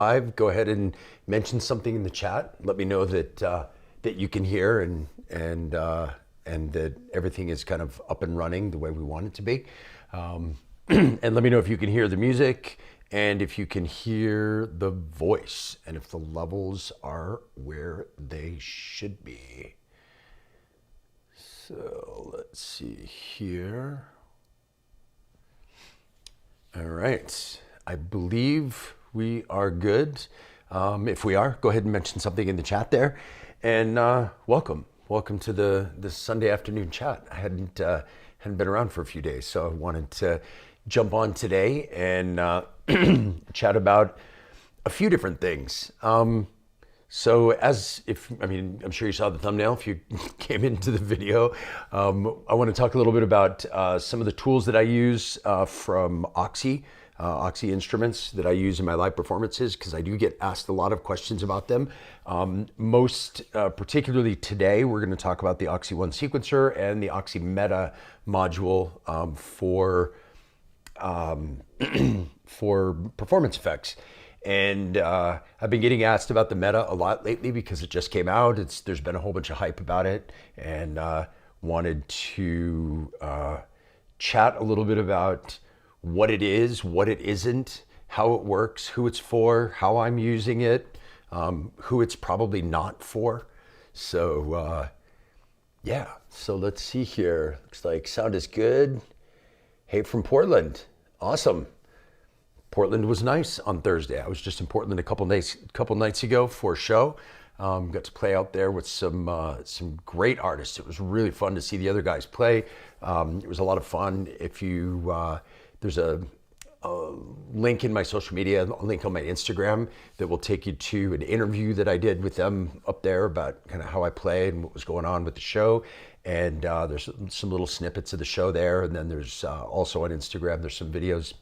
live, go ahead and mention something in the chat. Let me know that you can hear and that everything is kind of up and running the way we want it to be. And let me know if you can hear the music and if you can hear the voice and if the levels are where they should be. So let's see here. All right. I believe we are good. If we are, go ahead and mention something in the chat there. And welcome to the Sunday afternoon chat. I hadn't been around for a few days, so I wanted to jump on today and chat about a few different things. So I'm sure you saw the thumbnail if you came into the video. I want to talk a little bit about some of the tools that I use from Oxy Instruments that I use in my live performances, because I do get asked a lot of questions about them. Most particularly today, we're going to talk about the Oxy One sequencer and the Oxy Meta module for performance effects. And I've been getting asked about the Meta a lot lately because it just came out. There's been a whole bunch of hype about it, and wanted to chat a little bit about what it is, what it isn't, how it works, who it's for, how I'm using it, who it's probably not for. So yeah, so let's see here. Looks like sound is good. Hey, from Portland, awesome. Portland was nice on Thursday. I was just in Portland a couple nights ago for a show. Got to play out there with some great artists. It was really fun to see the other guys play. It was a lot of fun. If you there's a link in my social media, a link on my Instagram that will take you to an interview that I did with them up there about kind of how I played and what was going on with the show. And there's some little snippets of the show there. And then there's also on Instagram, there's some videos.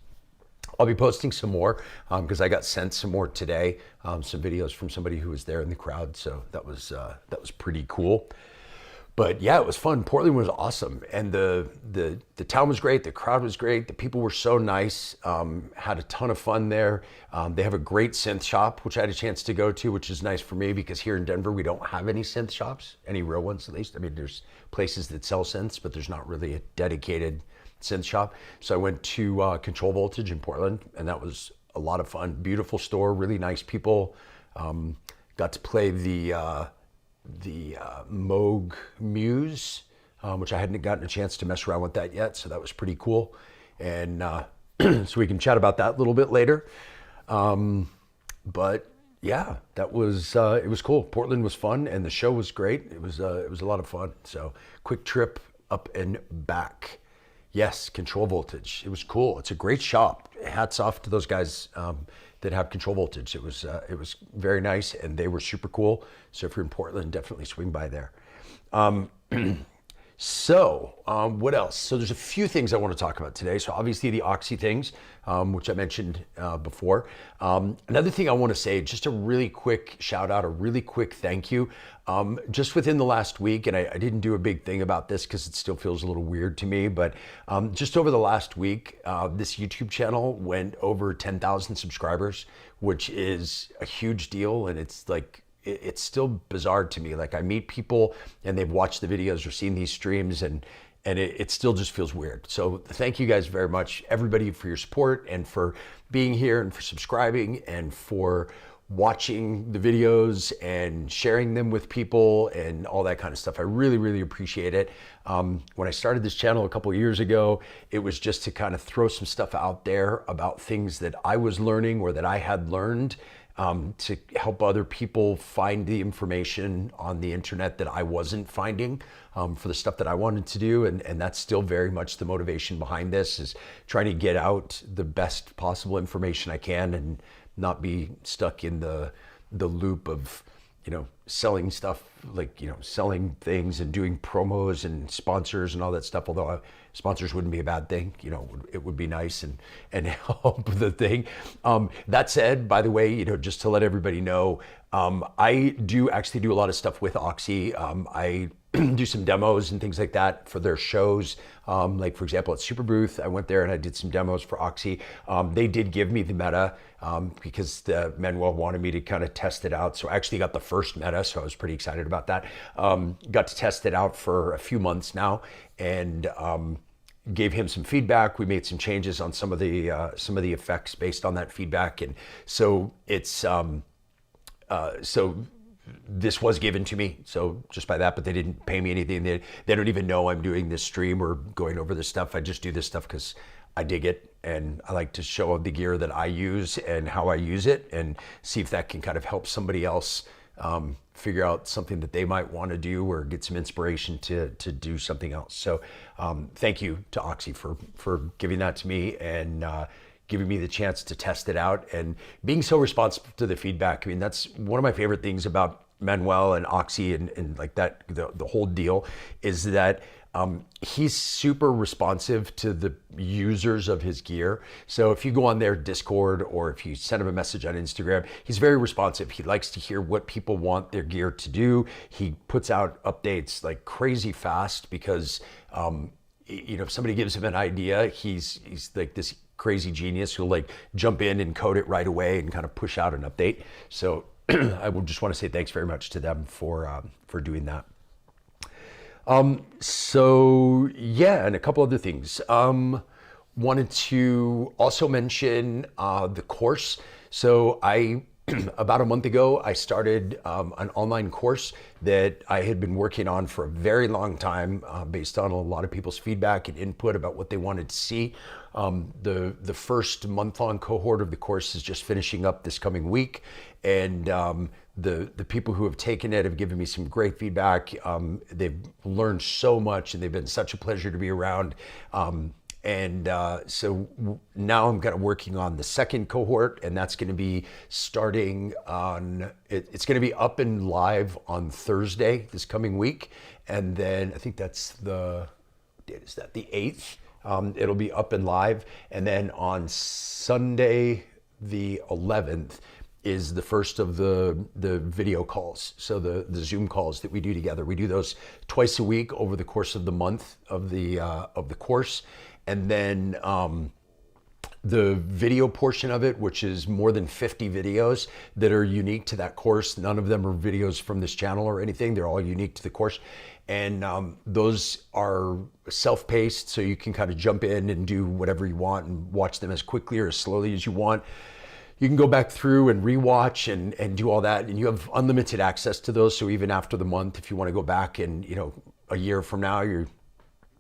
I'll be posting some more because I got sent some more today, some videos from somebody who was there in the crowd. So that was pretty cool. But yeah, it was fun. Portland was awesome. And the town was great. The crowd was great. The people were so nice. Had a ton of fun there. They have a great synth shop, which I had a chance to go to, which is nice for me because here in Denver, we don't have any synth shops, any real ones at least. I mean, there's places that sell synths, but there's not really a dedicated synth shop. So I went to Control Voltage in Portland, and that was a lot of fun. Beautiful store, really nice people. Got to play the Moog Muse, which I hadn't gotten a chance to mess around with that yet, so that was pretty cool. And so we can chat about that a little bit later. But yeah, that was it was cool. Portland was fun, and the show was great. It was a lot of fun. So quick trip up and back. Yes, Control Voltage. It was cool. It's a great shop. Hats off to those guys that have Control Voltage. It was very nice, and they were super cool. So if you're in Portland, definitely swing by there. So what else? So there's a few things I want to talk about today. So obviously the Oxy things, which I mentioned before. Another thing I want to say, just a really quick shout out, a really quick thank you. Just within the last week, and I didn't do a big thing about this because it still feels a little weird to me, but just over the last week, this YouTube channel went over 10,000 subscribers, which is a huge deal. And it's like, it's still bizarre to me. Like I meet people and they've watched the videos or seen these streams, and it still just feels weird. So thank you guys very much, everybody, for your support and for being here and for subscribing and for watching the videos and sharing them with people and all that kind of stuff. I really, really appreciate it. When I started this channel a couple of years ago, it was just to kind of throw some stuff out there about things that I was learning or that I had learned, to help other people find the information on the internet that I wasn't finding, for the stuff that I wanted to do. And that's still very much the motivation behind this, is trying to get out the best possible information I can and not be stuck in the loop of, selling stuff, like, selling things and doing promos and sponsors and all that stuff. Although sponsors wouldn't be a bad thing, it would be nice and help the thing. That said, by the way, just to let everybody know, I do actually do a lot of stuff with Oxy. I do some demos and things like that for their shows. Like for example, at Super Booth, I went there and I did some demos for Oxy. They did give me the Meta because Manuel wanted me to kind of test it out. So I actually got the first Meta, so I was pretty excited about that. Got to test it out for a few months now, and gave him some feedback. We made some changes on some of the effects based on that feedback, and so it's so this was given to me, so just by that, but they didn't pay me anything. They don't even know I'm doing this stream or going over this stuff. I just do this stuff because I dig it, and I like to show the gear that I use and how I use it, and see if that can kind of help somebody else figure out something that they might want to do or get some inspiration to do something else. So thank you to Oxy for giving that to me, and giving me the chance to test it out and being so responsive to the feedback. I mean, that's one of my favorite things about Manuel and Oxy and like that, the whole deal is that he's super responsive to the users of his gear. So if you go on their Discord or if you send him a message on Instagram, he's very responsive. He likes to hear what people want their gear to do. He puts out updates like crazy fast because, if somebody gives him an idea, he's like this crazy genius who'll like jump in and code it right away and kind of push out an update. So I would just want to say thanks very much to them for doing that. So yeah, and a couple other things. Wanted to also mention the course. So I about a month ago, I started an online course that I had been working on for a very long time based on a lot of people's feedback and input about what they wanted to see. The first month-long cohort of the course is just finishing up this coming week, and the people who have taken it have given me some great feedback. They've learned so much, and they've been such a pleasure to be around. So now I'm kind of working on the second cohort, and that's going to be starting on, it's going to be up and live on Thursday this coming week. And then I think that's the 8th? It'll be up and live. And then on Sunday, the 11th, is the first of the video calls. So the Zoom calls that we do together. We do those twice a week over the course of the month of the course. And then the video portion of it, which is more than 50 videos that are unique to that course. None of them are videos from this channel or anything. They're all unique to the course. And those are self-paced, so you can kind of jump in and do whatever you want and watch them as quickly or as slowly as you want. You can go back through and rewatch and do all that, and you have unlimited access to those. So even after the month, if you want to go back and, a year from now, you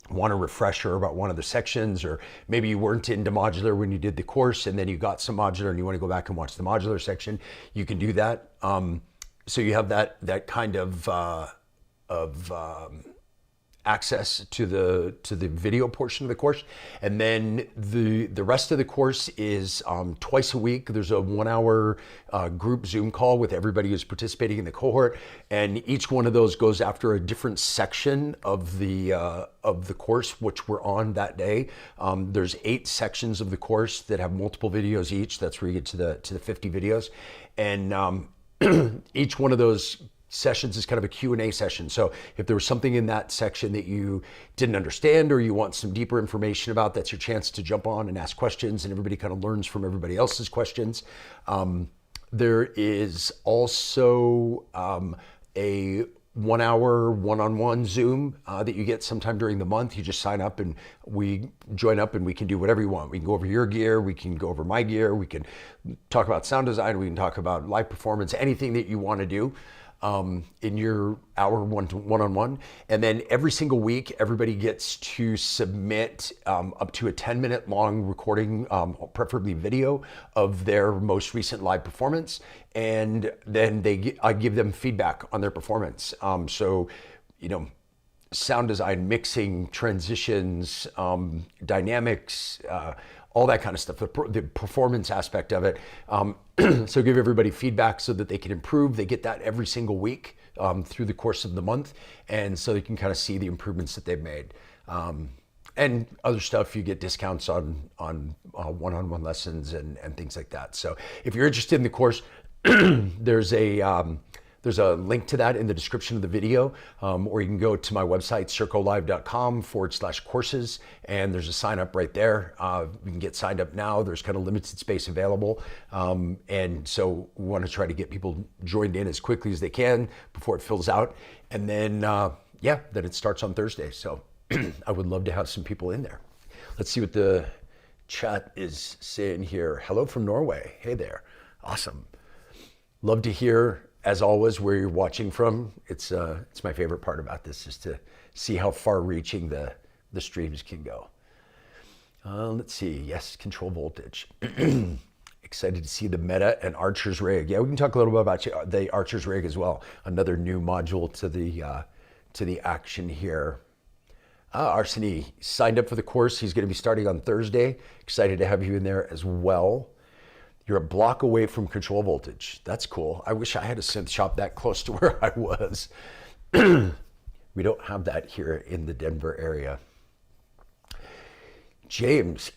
want a refresher about one of the sections, or maybe you weren't into modular when you did the course and then you got some modular and you want to go back and watch the modular section, you can do that. So you have that kind of access to the video portion of the course. And then the rest of the course is twice a week. There's a 1 hour group Zoom call with everybody who's participating in the cohort, and each one of those goes after a different section of the course which we're on that day. There's 8 sections of the course that have multiple videos each. That's where you get to the 50 videos, and each one of those sessions is kind of a Q&A session. So if there was something in that section that you didn't understand or you want some deeper information about, that's your chance to jump on and ask questions, and everybody kind of learns from everybody else's questions. There is also a 1 hour one-on-one Zoom that you get sometime during the month. You just sign up and we join up and we can do whatever you want. We can go over your gear, we can go over my gear, we can talk about sound design, we can talk about live performance, anything that you want to do in your hour one-on-one. And then every single week, everybody gets to submit up to a 10-minute long recording, preferably video, of their most recent live performance. And then I give them feedback on their performance. Sound design, mixing, transitions, dynamics, all that kind of stuff, the performance aspect of it. So give everybody feedback so that they can improve. They get that every single week through the course of the month. And so they can kind of see the improvements that they've made. And other stuff, you get discounts on one-on-one lessons and things like that. So if you're interested in the course, there's a There's a link to that in the description of the video, or you can go to my website, circolive.com/courses, and there's a sign up right there. You can get signed up now. There's kind of limited space available. And so we want to try to get people joined in as quickly as they can before it fills out. And then, then it starts on Thursday. So I would love to have some people in there. Let's see what the chat is saying here. Hello from Norway. Hey there. Awesome. Love to hear, as always, where you're watching from. It's my favorite part about this, is to see how far reaching the streams can go. Let's see. Yes, control voltage. Excited to see the Meta and Archer's rig. Yeah, we can talk a little bit about the Archer's rig as well. Another new module to the action here. Arseny signed up for the course. He's going to be starting on Thursday. Excited to have you in there as well. You're a block away from control voltage. That's cool. I wish I had a synth shop that close to where I was. We don't have that here in the Denver area. James,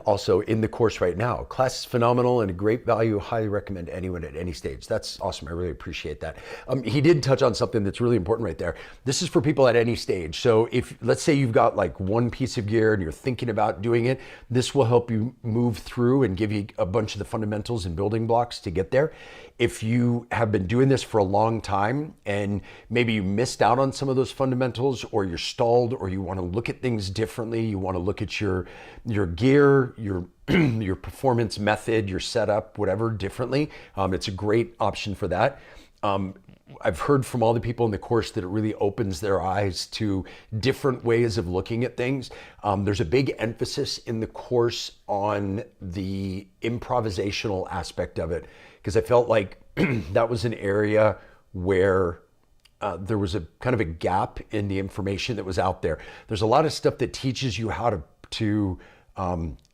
also in the course right now. Class is phenomenal and a great value. Highly recommend anyone at any stage. That's awesome. I really appreciate that. He did touch on something that's really important right there. This is for people at any stage. So if, let's say you've got like one piece of gear and you're thinking about doing it, this will help you move through and give you a bunch of the fundamentals and building blocks to get there. If you have been doing this for a long time and maybe you missed out on some of those fundamentals, or you're stalled, or you want to look at things differently, you want to look at your gear, your your performance method, your setup, whatever, differently, it's a great option for that. I've heard from all the people in the course that it really opens their eyes to different ways of looking at things. There's a big emphasis in the course on the improvisational aspect of it, because I felt like that was an area where there was a kind of a gap in the information that was out there. There's a lot of stuff that teaches you how to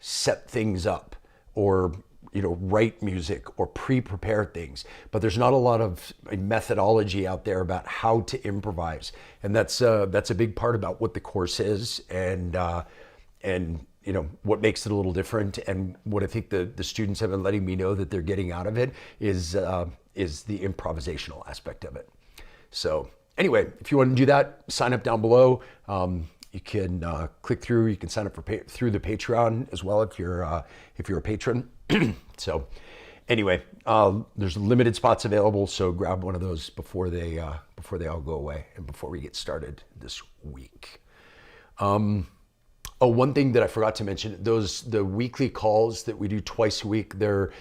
set things up, or write music or pre-prepare things, but there's not a lot of methodology out there about how to improvise, and that's a big part about what the course is, and what makes it a little different, and what I think the students have been letting me know that they're getting out of it is the improvisational aspect of it. So anyway, if you want to do that, sign up down below. You can click through. You can sign up through the Patreon as well if you're a patron. So anyway, there's limited spots available, so grab one of those before they all go away and before we get started this week. One thing that I forgot to mention, the weekly calls that we do twice a week, they're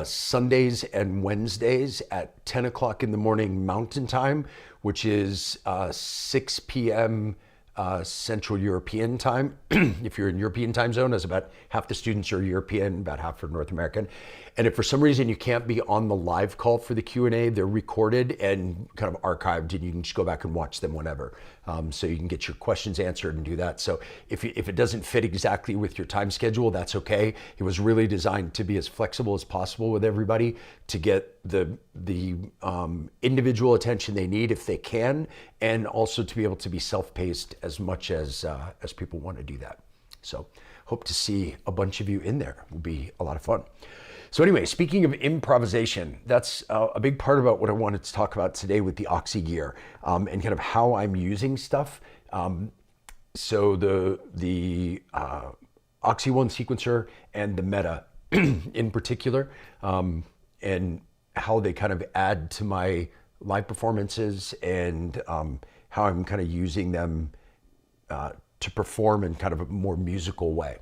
Sundays and Wednesdays at 10 o'clock in the morning Mountain Time, which is 6 p.m. Central European time. If you're in European time zone, as about half the students are European, about half are North American. And if for some reason you can't be on the live call for the Q&A, they're recorded and kind of archived, and you can just go back and watch them whenever. So you can get your questions answered and do that. So if it doesn't fit exactly with your time schedule, that's okay. It was really designed to be as flexible as possible with everybody, to get the individual attention they need if they can, and also to be able to be self-paced as much as people want to do that. So hope to see a bunch of you in there. It will be a lot of fun. So anyway, speaking of improvisation, that's a big part about what I wanted to talk about today with the Oxy gear, and kind of how I'm using stuff. So the Oxy One sequencer and the Meta in particular, and how they kind of add to my live performances, and how I'm kind of using them to perform in kind of a more musical way.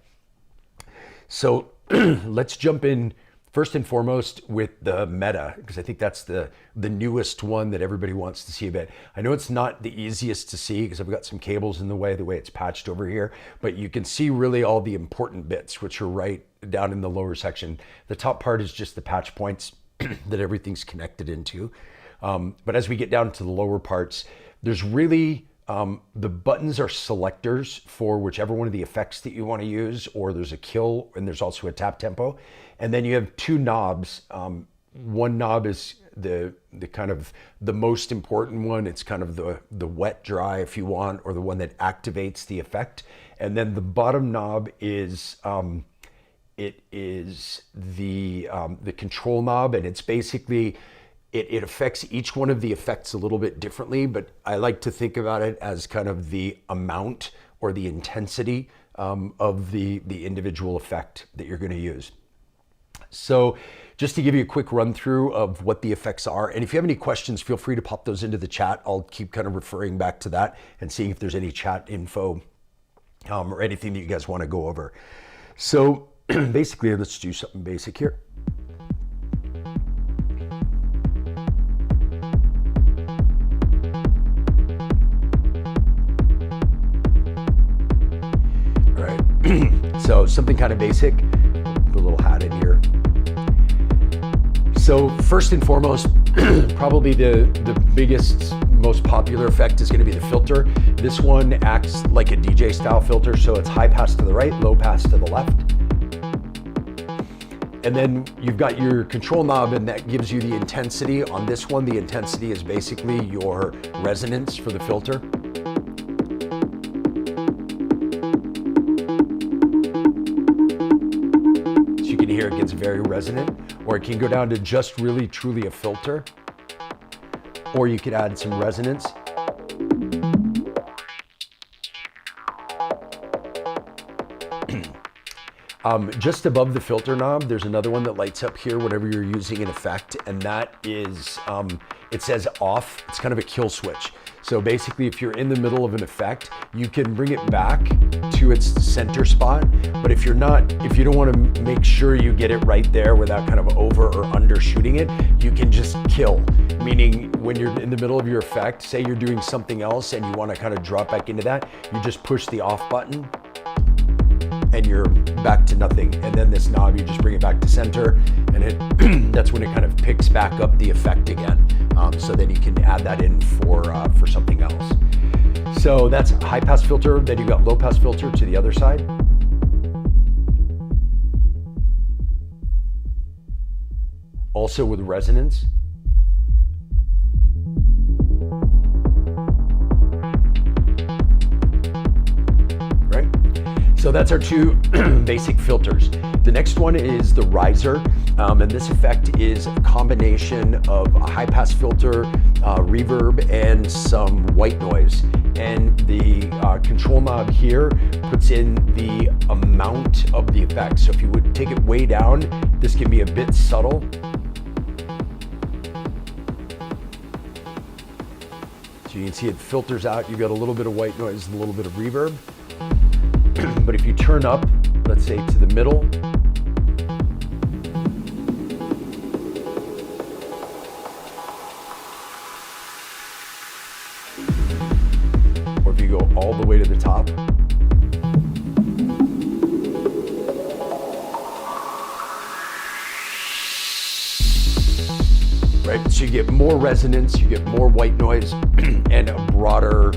So let's jump in first and foremost with the Meta, because I think that's the newest one that everybody wants to see a bit. I know it's not the easiest to see because I've got some cables in the way it's patched over here, but you can see really all the important bits, which are right down in the lower section. The top part is just the patch points that everything's connected into. But as we get down to the lower parts, there's really, the buttons are selectors for whichever one of the effects that you want to use, or there's a kill, and there's also a tap tempo. And then you have two knobs. One knob is the kind of the most important one. It's kind of the wet dry, if you want, or the one that activates the effect. And then the bottom knob is it is the control knob, and it's basically it affects each one of the effects a little bit differently, but I like to think about it as kind of the amount or the intensity of the individual effect that you're going to use. So just to give you a quick run through of what the effects are, and if you have any questions, feel free to pop those into the chat. I'll keep kind of referring back to that and seeing if there's any chat info or anything that you guys want to go over. So basically, let's do something basic here. All right, so something kind of basic, put a little hat in here. So first and foremost, probably the biggest, most popular effect is going to be the filter. This one acts like a DJ style filter, so it's high pass to the right, low pass to the left. And then you've got your control knob, and that gives you the intensity. On this one, the intensity is basically your resonance for the filter. So you can hear it gets very resonant, or it can go down to just really truly a filter, or you could add some resonance. Just above the filter knob, there's another one that lights up here whenever you're using an effect, and that is, it says off. It's kind of a kill switch. So basically, if you're in the middle of an effect, you can bring it back to its center spot. But if you don't want to make sure you get it right there without kind of over or undershooting it, you can just kill. Meaning when you're in the middle of your effect, say you're doing something else and you want to kind of drop back into that, you just push the off button and you're back to nothing. And then this knob, you just bring it back to center, and that's when it kind of picks back up the effect again. So then you can add that in for something else. So that's high pass filter. Then you've got low pass filter to the other side. Also with resonance. So that's our two basic filters. The next one is the riser, and this effect is a combination of a high pass filter, reverb, and some white noise. And the control knob here puts in the amount of the effect. So if you would take it way down, this can be a bit subtle. So you can see it filters out. You've got a little bit of white noise and a little bit of reverb. But if you turn up, let's say to the middle, or if you go all the way to the top, right? So you get more resonance, you get more white noise, and a broader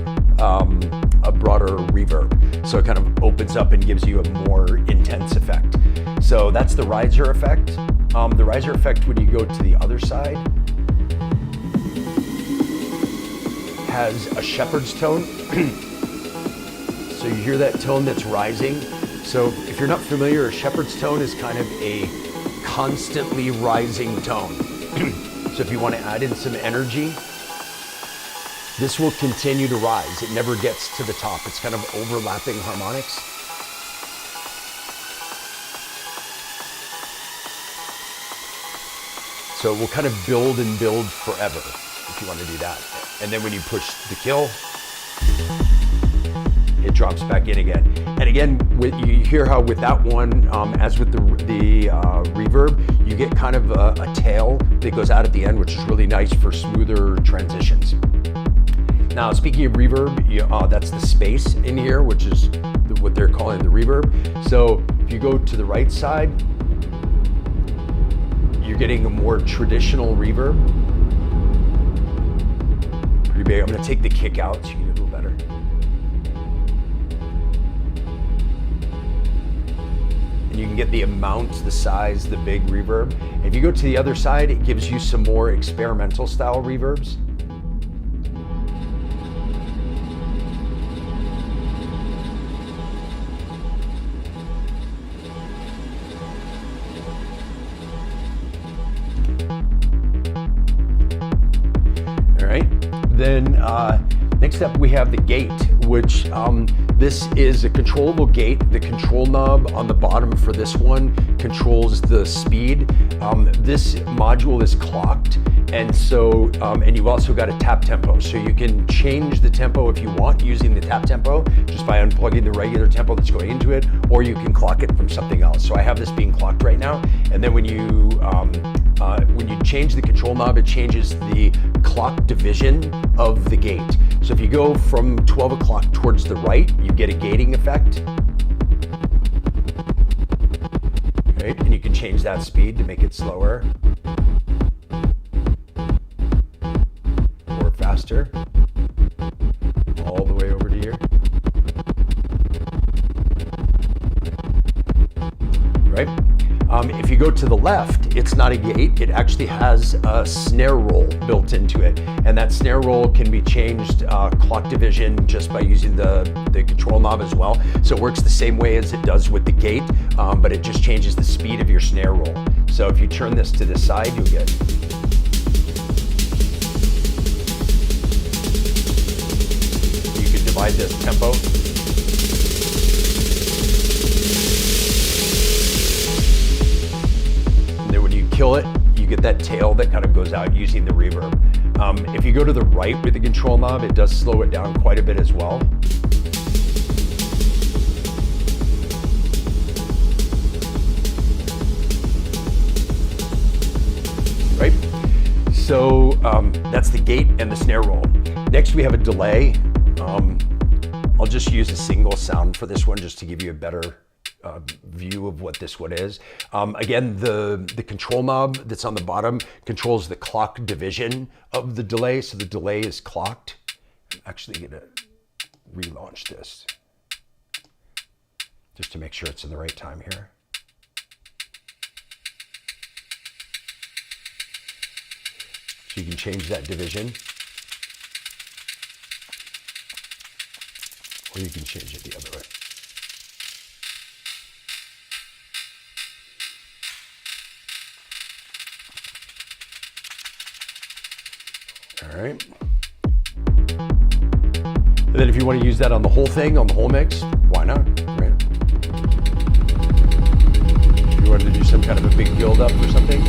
reverb. So it kind of opens up and gives you a more intense effect. So that's the riser effect. The riser effect, when you go to the other side, has a shepherd's tone. So you hear that tone that's rising. So if you're not familiar, a shepherd's tone is kind of a constantly rising tone. So if you want to add in some energy, this will continue to rise. It never gets to the top. It's kind of overlapping harmonics. So it will kind of build and build forever if you want to do that. And then when you push the kill, it drops back in again. And again, you hear how with that one, as with the reverb, you get kind of a tail that goes out at the end, which is really nice for smoother transitions. Now, speaking of reverb, that's the space in here, which is what they're calling the reverb. So if you go to the right side, you're getting a more traditional reverb. Pretty big. I'm going to take the kick out so you can get a little better. And you can get the amount, the size, the big reverb. If you go to the other side, it gives you some more experimental style reverbs. then next up we have the gate, which this is a controllable gate. The control knob on the bottom for this one controls the speed. This module is clocked, and so and you've also got a tap tempo, so you can change the tempo if you want using the tap tempo just by unplugging the regular tempo that's going into it, or you can clock it from something else. So I have this being clocked right now, and then when you change the control knob, it changes the clock division of the gate. So if you go from 12 o'clock towards the right, you get a gating effect. Right? And you can change that speed to make it slower or faster, all the way over to here. Right? If you go to the left, it's not a gate. It actually has a snare roll built into it. And that snare roll can be changed clock division just by using the control knob as well. So it works the same way as it does with the gate, but it just changes the speed of your snare roll. So if you turn this to the side, you'll get you can divide this tempo. Kill it, you get that tail that kind of goes out using the reverb. If you go to the right with the control knob, it does slow it down quite a bit as well. Right? So that's the gate and the snare roll. Next we have a delay. I'll just use a single sound for this one just to give you a better view of what this one is. Again, the control knob that's on the bottom controls the clock division of the delay, so the delay is clocked. I'm actually gonna relaunch this just to make sure it's in the right time here. So you can change that division, or you can change it the other way. All right. And then if you want to use that on the whole thing, on the whole mix, why not, right? If you wanted to do some kind of a big build up or something.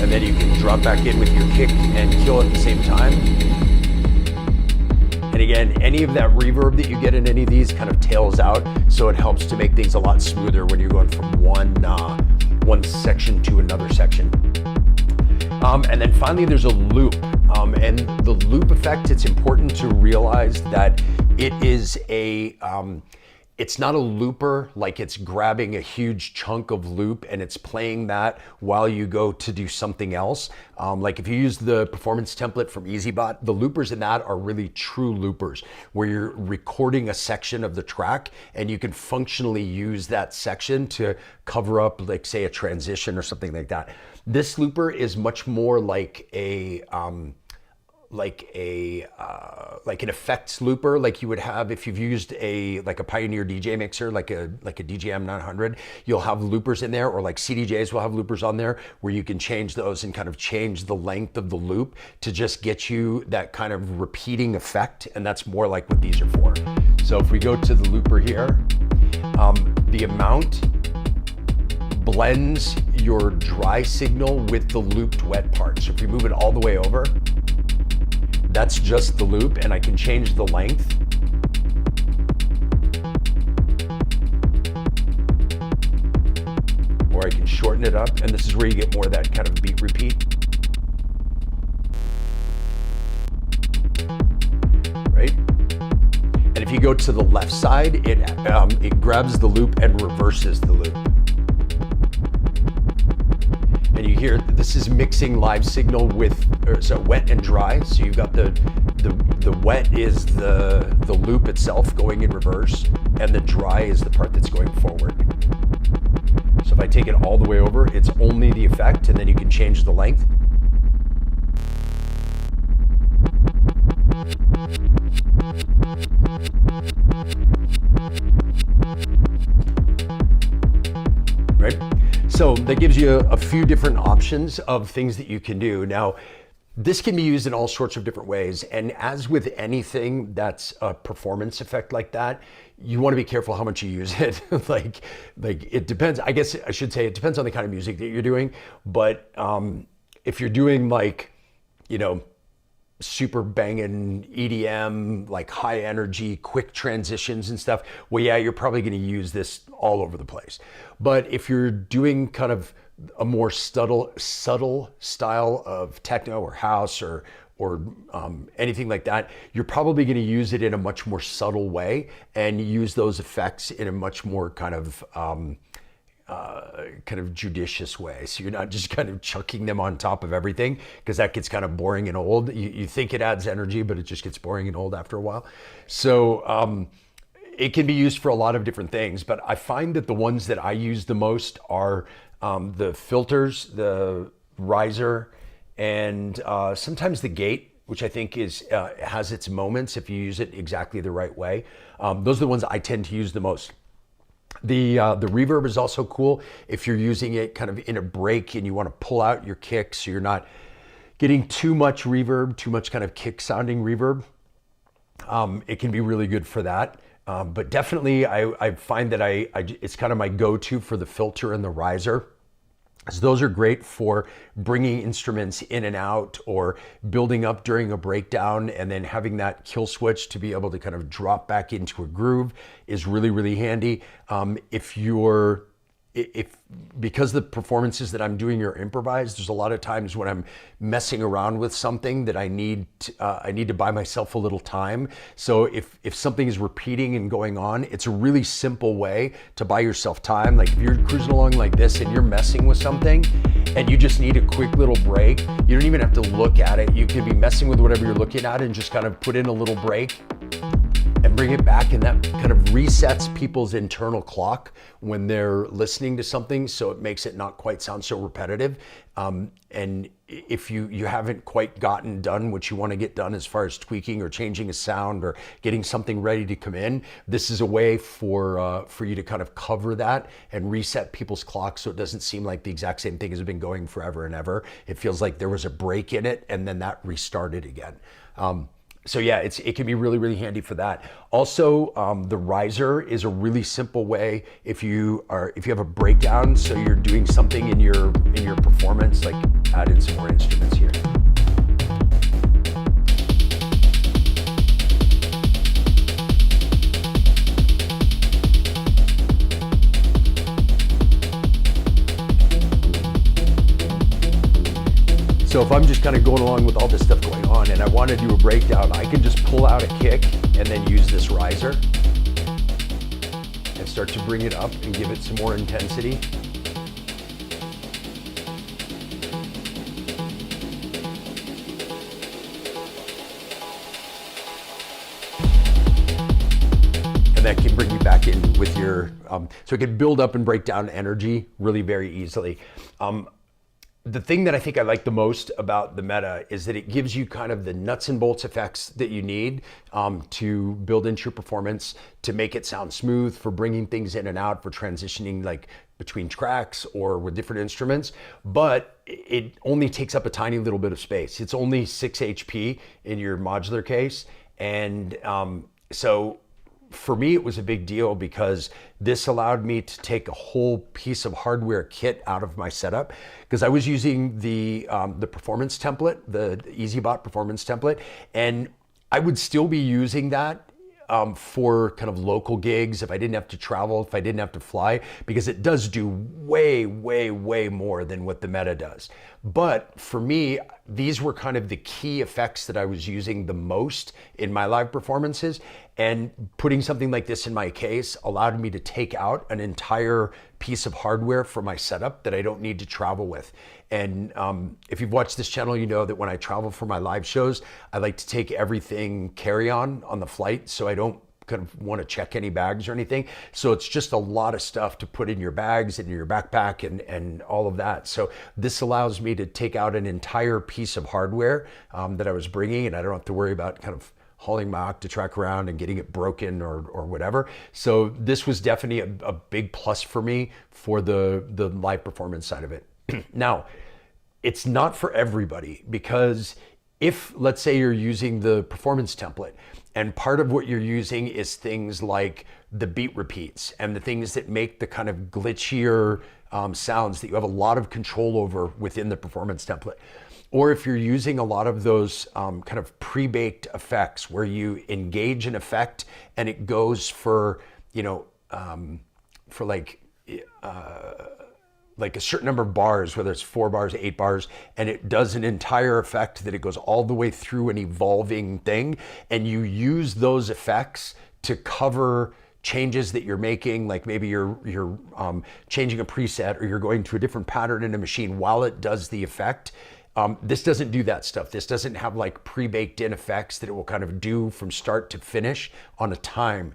And then you can drop back in with your kick and kill at the same time. And again, any of that reverb that you get in any of these kind of tails out, so it helps to make things a lot smoother when you're going from one section to another section. And then finally there's a loop, and the loop effect, it's important to realize that it is it's not a looper, like it's grabbing a huge chunk of loop and it's playing that while you go to do something else. Like if you use the performance template from EasyBot, the loopers in that are really true loopers, where you're recording a section of the track and you can functionally use that section to cover up, like say, a transition or something like that. This looper is much more like an effects looper, like you would have if you've used a Pioneer DJ mixer, like a DJM 900. You'll have loopers in there, or like CDJs will have loopers on there, where you can change those and kind of change the length of the loop to just get you that kind of repeating effect, and that's more like what these are for. So if we go to the looper here, the amount blends your dry signal with the looped wet part. So if you move it all the way over, that's just the loop, and I can change the length. Or I can shorten it up, and this is where you get more of that kind of beat repeat. Right? And if you go to the left side, it grabs the loop and reverses the loop. And you hear this is mixing live signal with so wet and dry. So you've got the wet is the loop itself going in reverse, and the dry is the part that's going forward. So if I take it all the way over, it's only the effect, and then you can change the length. Right? So that gives you a few different options of things that you can do. Now, This can be used in all sorts of different ways. And as with anything that's a performance effect like that, you want to be careful how much you use it. like it depends. I guess I should say it depends on the kind of music that you're doing. But if you're doing like, you know, super banging EDM, like high energy, quick transitions and stuff, well, yeah, you're probably going to use this all over the place. But if you're doing kind of a more subtle style of techno or house or anything like that, you're probably going to use it in a much more subtle way and use those effects in a much more kind of judicious way. So you're not just kind of chucking them on top of everything, because that gets kind of boring and old. You think it adds energy, but it just gets boring and old after a while. So it can be used for a lot of different things, but I find that the ones that I use the most are the filters, the riser, and sometimes the gate, which I think is has its moments if you use it exactly the right way. Those are the ones I tend to use the most. The reverb is also cool if you're using it kind of in a break and you want to pull out your kick so you're not getting too much reverb, too much kind of kick sounding reverb. It can be really good for that. But definitely I find that it's kind of my go-to for the filter and the riser. So those are great for bringing instruments in and out or building up during a breakdown, and then having that kill switch to be able to kind of drop back into a groove is really, really handy. Because the performances that I'm doing are improvised, there's a lot of times when I'm messing around with something that I need to buy myself a little time. So if something is repeating and going on, it's a really simple way to buy yourself time. Like if you're cruising along like this and you're messing with something and you just need a quick little break, you don't even have to look at it. You can be messing with whatever you're looking at and just kind of put in a little break and bring it back, and that kind of resets people's internal clock when they're listening to something, so it makes it not quite sound so repetitive. And if you haven't quite gotten done what you want to get done as far as tweaking or changing a sound or getting something ready to come in, this is a way for you to kind of cover that and reset people's clocks so it doesn't seem like the exact same thing has been going forever and ever. It feels like there was a break in it and then that restarted again. So yeah, it can be really, really handy for that. Also, the riser is a really simple way if you have a breakdown, so you're doing something in your performance, like add in some more instruments here. So if I'm just kind of going along with all this stuff going on and I want to do a breakdown, I can just pull out a kick and then use this riser and start to bring it up and give it some more intensity. And that can bring you back in with your, so it can build up and break down energy really very easily. The thing that I think I like the most about the Meta is that it gives you kind of the nuts and bolts effects that you need to build into your performance, to make it sound smooth, for bringing things in and out, for transitioning like between tracks or with different instruments. But it only takes up a tiny little bit of space. It's only 6 HP in your modular case. And so for me, it was a big deal because this allowed me to take a whole piece of hardware kit out of my setup, because I was using the performance template, the EasyBot performance template, and I would still be using that for kind of local gigs if I didn't have to travel, if I didn't have to fly, because it does do way, way, way more than what the Meta does. But for me, these were kind of the key effects that I was using the most in my live performances, and putting something like this in my case allowed me to take out an entire piece of hardware for my setup that I don't need to travel with. And if you've watched this channel, you know that when I travel for my live shows, I like to take everything carry-on the flight, so I don't kind of want to check any bags or anything. So it's just a lot of stuff to put in your bags and in your backpack and all of that. So this allows me to take out an entire piece of hardware that I was bringing, and I don't have to worry about kind of hauling my Octatrack around and getting it broken or whatever. So this was definitely a big plus for me for the live performance side of it. Now, it's not for everybody, because if, let's say, you're using the performance template and part of what you're using is things like the beat repeats and the things that make the kind of glitchier sounds that you have a lot of control over within the performance template, or if you're using a lot of those kind of pre-baked effects where you engage an effect and it goes for, for like a certain number of bars, whether it's 4 bars, 8 bars, and it does an entire effect that it goes all the way through an evolving thing, and you use those effects to cover changes that you're making, like maybe you're changing a preset or you're going to a different pattern in a machine while it does the effect. This doesn't do that stuff. This doesn't have like pre-baked in effects that it will kind of do from start to finish on a time.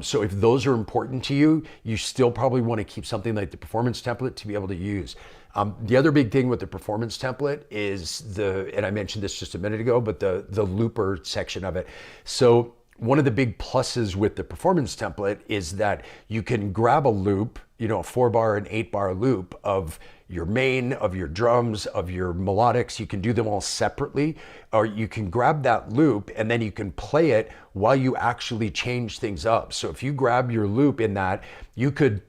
So if those are important to you, you still probably want to keep something like the performance template to be able to use. The other big thing with the performance template is and I mentioned this just a minute ago, but the looper section of it. So one of the big pluses with the performance template is that you can grab a loop, a 4-bar and 8-bar loop of your main, of your drums, of your melodics. You can do them all separately, or you can grab that loop and then you can play it while you actually change things up. So if you grab your loop in that, you could,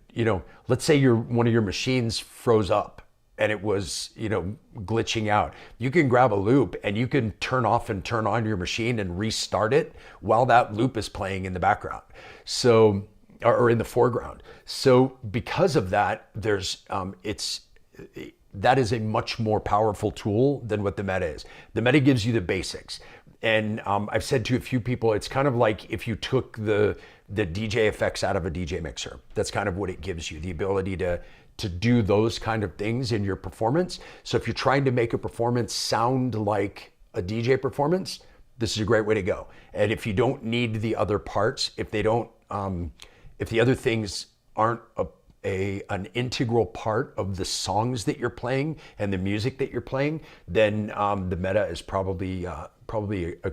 let's say one of your machines froze up and it was, glitching out. You can grab a loop and you can turn off and turn on your machine and restart it while that loop is playing in the background. So, or in the foreground. So because of that, that is a much more powerful tool than what the Meta is. The Meta gives you the basics. And I've said to a few people, it's kind of like if you took the DJ effects out of a DJ mixer. That's kind of what it gives you, the ability to do those kind of things in your performance. So if you're trying to make a performance sound like a DJ performance, this is a great way to go. And if you don't need the other parts, if the other things aren't an integral part of the songs that you're playing and the music that you're playing, then the Meta is probably a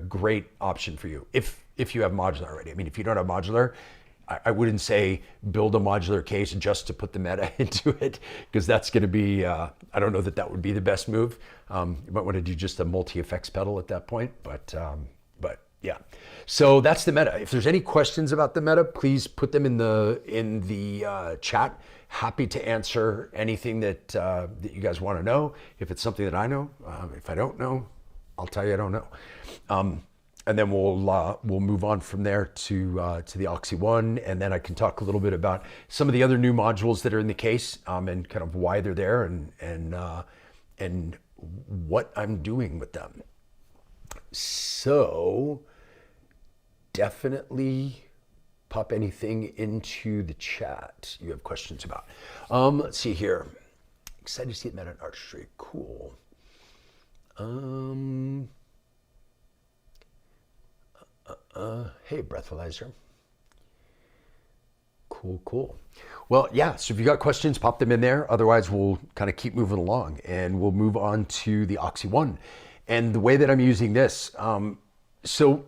great option for you if you have modular already. I mean, if you don't have modular, I wouldn't say build a modular case just to put the Meta into it, because that's going to be, I don't know that would be the best move. You might want to do just a multi-effects pedal at that point, but yeah. So that's the Meta. If there's any questions about the Meta, please put them in the chat. Happy to answer anything that you guys want to know. If it's something that I know, if I don't know, I'll tell you I don't know. And then we'll move on from there to the Oxy One, and then I can talk a little bit about some of the other new modules that are in the case, and kind of why they're there and what I'm doing with them. So definitely pop anything into the chat you have questions about. Let's see here. Excited to see it met at Artistry. Cool. Hey, Breathalyzer. Cool. Well, yeah, so if you got questions, pop them in there. Otherwise, we'll kind of keep moving along and we'll move on to the Oxy One. And the way that I'm using this, so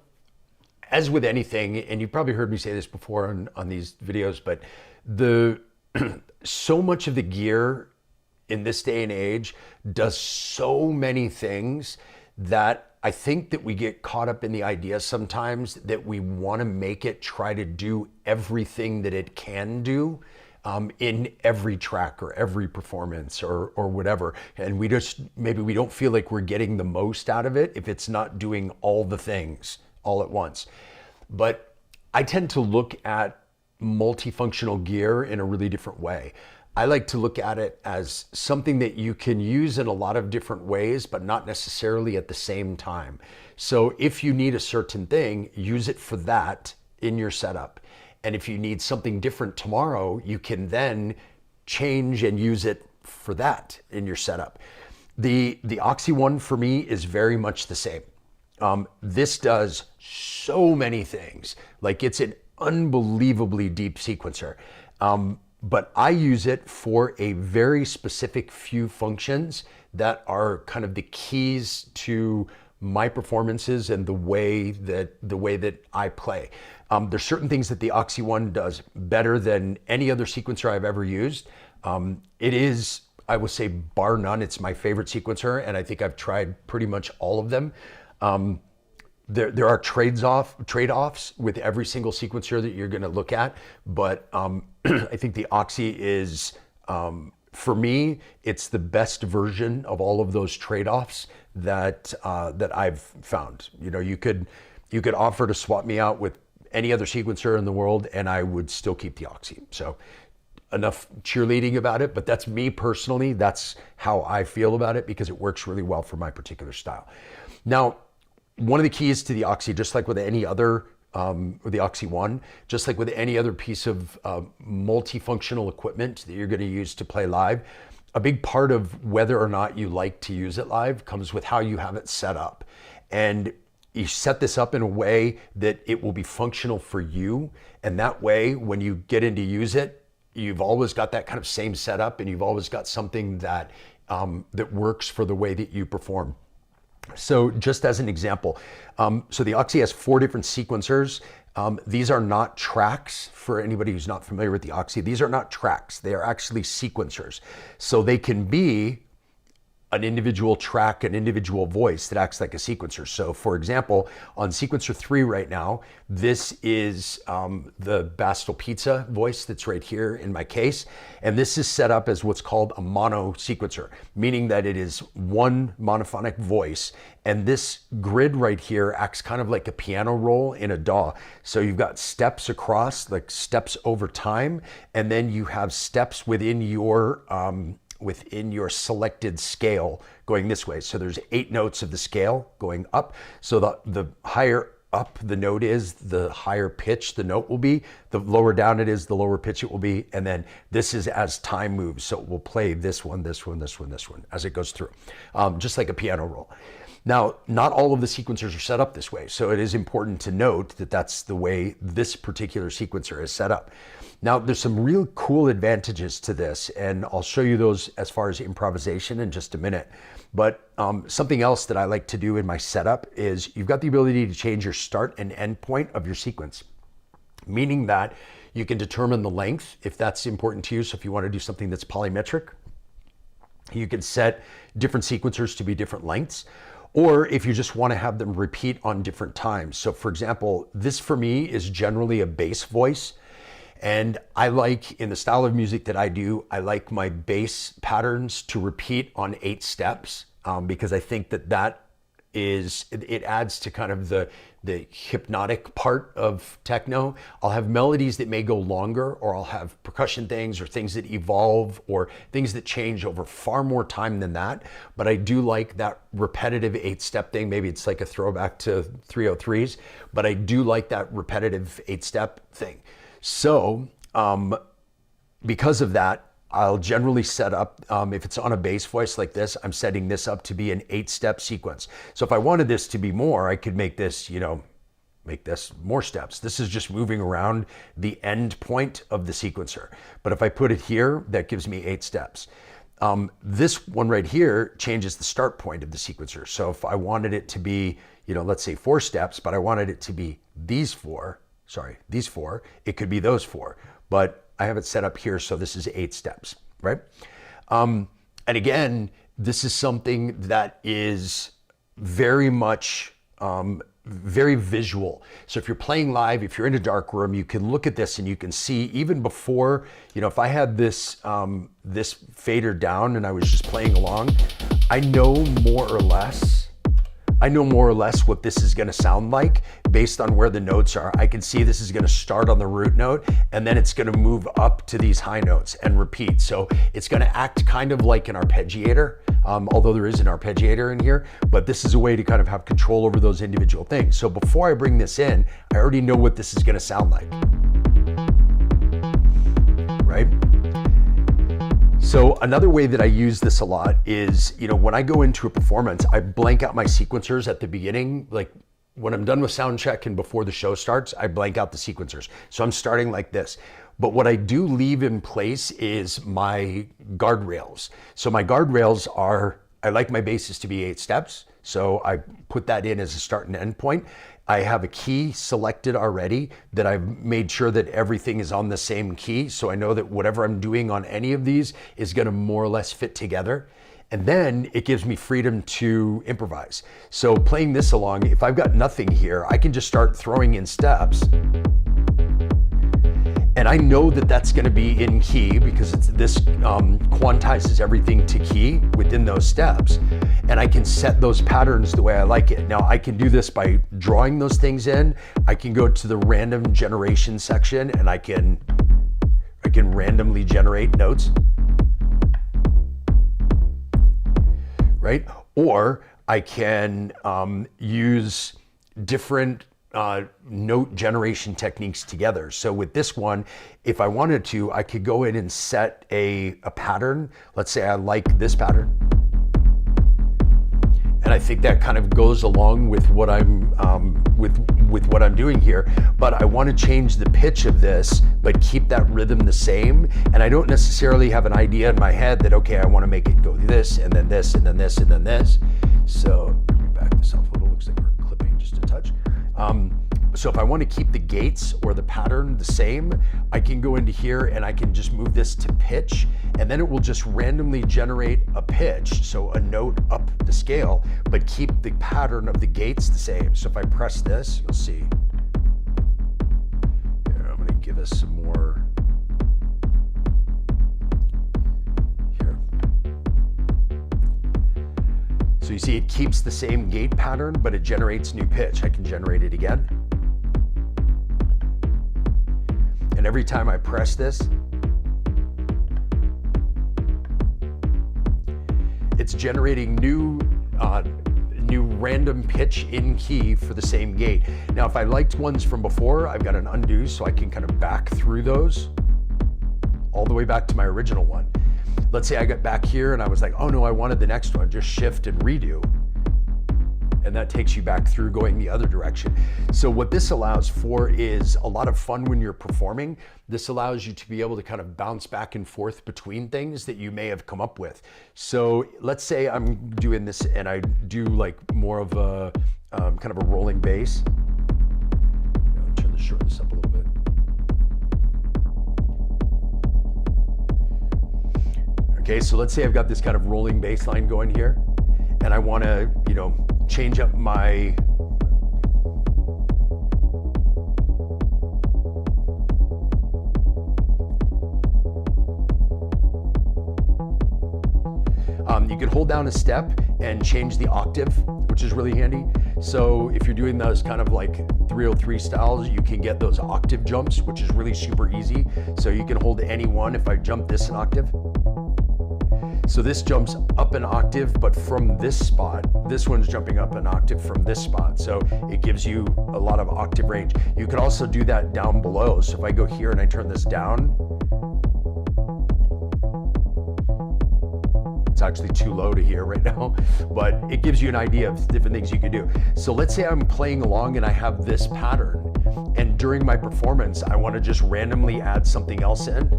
as with anything, and you've probably heard me say this before on these videos, but so much of the gear in this day and age does so many things that I think that we get caught up in the idea sometimes that we want to make it try to do everything that it can do in every track or every performance or whatever. And maybe we don't feel like we're getting the most out of it if it's not doing all the things all at once. But I tend to look at multifunctional gear in a really different way. I like to look at it as something that you can use in a lot of different ways, but not necessarily at the same time. So if you need a certain thing, use it for that in your setup. And if you need something different tomorrow, you can then change and use it for that in your setup. The Oxy One for me is very much the same. This does so many things. Like, it's an unbelievably deep sequencer. But I use it for a very specific few functions that are kind of the keys to my performances and the way that I play. There's certain things that the Oxy One does better than any other sequencer I've ever used. It is I will say bar none, it's my favorite sequencer, and I think I've tried pretty much all of them. There are trade-offs with every single sequencer that you're going to look at, but I think the Oxy is, for me, it's the best version of all of those trade-offs that I've found. You know, you could offer to swap me out with any other sequencer in the world, and I would still keep the Oxy. So enough cheerleading about it, but that's me personally. That's how I feel about it because it works really well for my particular style. Now, one of the keys to the Oxy, just like with any other, the Oxy One, just like with any other piece of multifunctional equipment that you're going to use to play live, a big part of whether or not you like to use it live comes with how you have it set up. And you set this up in a way that it will be functional for you. And that way, when you get in to use it, you've always got that kind of same setup, and you've always got something that that works for the way that you perform. So just as an example, so the Oxy has 4 different sequencers. These are not tracks. For anybody who's not familiar with the Oxy, these are not tracks. They are actually sequencers. So they can be an individual track, an individual voice that acts like a sequencer. So for example, on sequencer 3 right now, this is the Bastille Pizza voice that's right here in my case. And this is set up as what's called a mono sequencer, meaning that it is one monophonic voice. And this grid right here acts kind of like a piano roll in a DAW. So you've got steps across, like steps over time, and then you have steps within your selected scale going this way. So there's 8 notes of the scale going up. So the higher up the note is, the higher pitch the note will be. The lower down it is, the lower pitch it will be. And then this is as time moves. So it will play this one, this one, this one, this one as it goes through, just like a piano roll. Now, not all of the sequencers are set up this way. So it is important to note that that's the way this particular sequencer is set up. Now, there's some real cool advantages to this, and I'll show you those as far as improvisation in just a minute. But something else that I like to do in my setup is you've got the ability to change your start and end point of your sequence, meaning that you can determine the length if that's important to you. So if you want to do something that's polymetric, you can set different sequencers to be different lengths. Or if you just want to have them repeat on different times. So for example, this for me is generally a bass voice. And I like, in the style of music that I do, I like my bass patterns to repeat on 8 steps because I think that it adds to kind of the hypnotic part of techno. I'll have melodies that may go longer, or I'll have percussion things or things that evolve or things that change over far more time than that. But I do like that repetitive 8-step thing. Maybe it's like a throwback to 303s, but I do like that repetitive 8-step thing. So because of that, I'll generally set up, if it's on a bass voice like this, I'm setting this up to be an 8-step sequence. So if I wanted this to be more, I could make this, make this more steps. This is just moving around the end point of the sequencer. But if I put it here, that gives me 8 steps. This one right here changes the start point of the sequencer. So if I wanted it to be, let's say 4 steps, but I wanted it to be these 4, it could be those 4. But I have it set up here, so this is 8 steps, right? And again, this is something that is very much, very visual. So if you're playing live, if you're in a dark room, you can look at this and you can see even before, if I had this, this fader down and I was just playing along, I know more or less what this is going to sound like based on where the notes are. I can see this is going to start on the root note and then it's going to move up to these high notes and repeat. So it's going to act kind of like an arpeggiator, although there is an arpeggiator in here, but this is a way to kind of have control over those individual things. So before I bring this in, I already know what this is going to sound like, right? So another way that I use this a lot is, when I go into a performance, I blank out my sequencers at the beginning. Like when I'm done with sound check and before the show starts, I blank out the sequencers. So I'm starting like this. But what I do leave in place is my guardrails. So my guardrails are I like my bases to be 8 steps, so I put that in as a start and end point. I have a key selected already that I've made sure that everything is on the same key, so I know that whatever I'm doing on any of these is going to more or less fit together. And then it gives me freedom to improvise. So playing this along, if I've got nothing here, I can just start throwing in steps. And I know that that's going to be in key because this quantizes everything to key within those steps. And I can set those patterns the way I like it. Now I can do this by drawing those things in. I can go to the random generation section and I can randomly generate notes. Right? Or I can use different note generation techniques together. So with this one, if I wanted to, I could go in and set a pattern. Let's say I like this pattern. And I think that kind of goes along with what I'm with what I'm doing here. But I want to change the pitch of this, but keep that rhythm the same. And I don't necessarily have an idea in my head that, okay, I want to make it go this, and then this, and then this, and then this. So let me back this up a little. Looks like we're clipping just a touch. So if I want to keep the gates or the pattern the same, I can go into here and I can just move this to pitch, and then it will just randomly generate a pitch, so a note up the scale, but keep the pattern of the gates the same. So if I press this, you'll see. Here, I'm going to give us some more. Here. So you see it keeps the same gate pattern, but it generates new pitch. I can generate it again. And every time I press this, it's generating new random pitch in key for the same gate. Now, if I liked ones from before, I've got an undo, so I can kind of back through those all the way back to my original one. Let's say I got back here and I was like, oh no, I wanted the next one, just shift and redo. And that takes you back through going the other direction. So what this allows for is a lot of fun when you're performing. This allows you to be able to kind of bounce back and forth between things that you may have come up with. So let's say I'm doing this and I do like more of a kind of a rolling bass. I'll shorten this up a little bit. Okay, so let's say I've got this kind of rolling bass line going here, and I want to, change up my you can hold down a step and change the octave, which is really handy. So if you're doing those kind of like 303 styles, you can get those octave jumps, which is really super easy. So you can hold any one. If I jump this an octave, so this jumps up an octave, but from this spot, this one's jumping up an octave from this spot. So it gives you a lot of octave range. You could also do that down below. So if I go here and I turn this down, it's actually too low to hear right now, but it gives you an idea of different things you can do. So let's say I'm playing along and I have this pattern, and during my performance, I want to just randomly add something else in.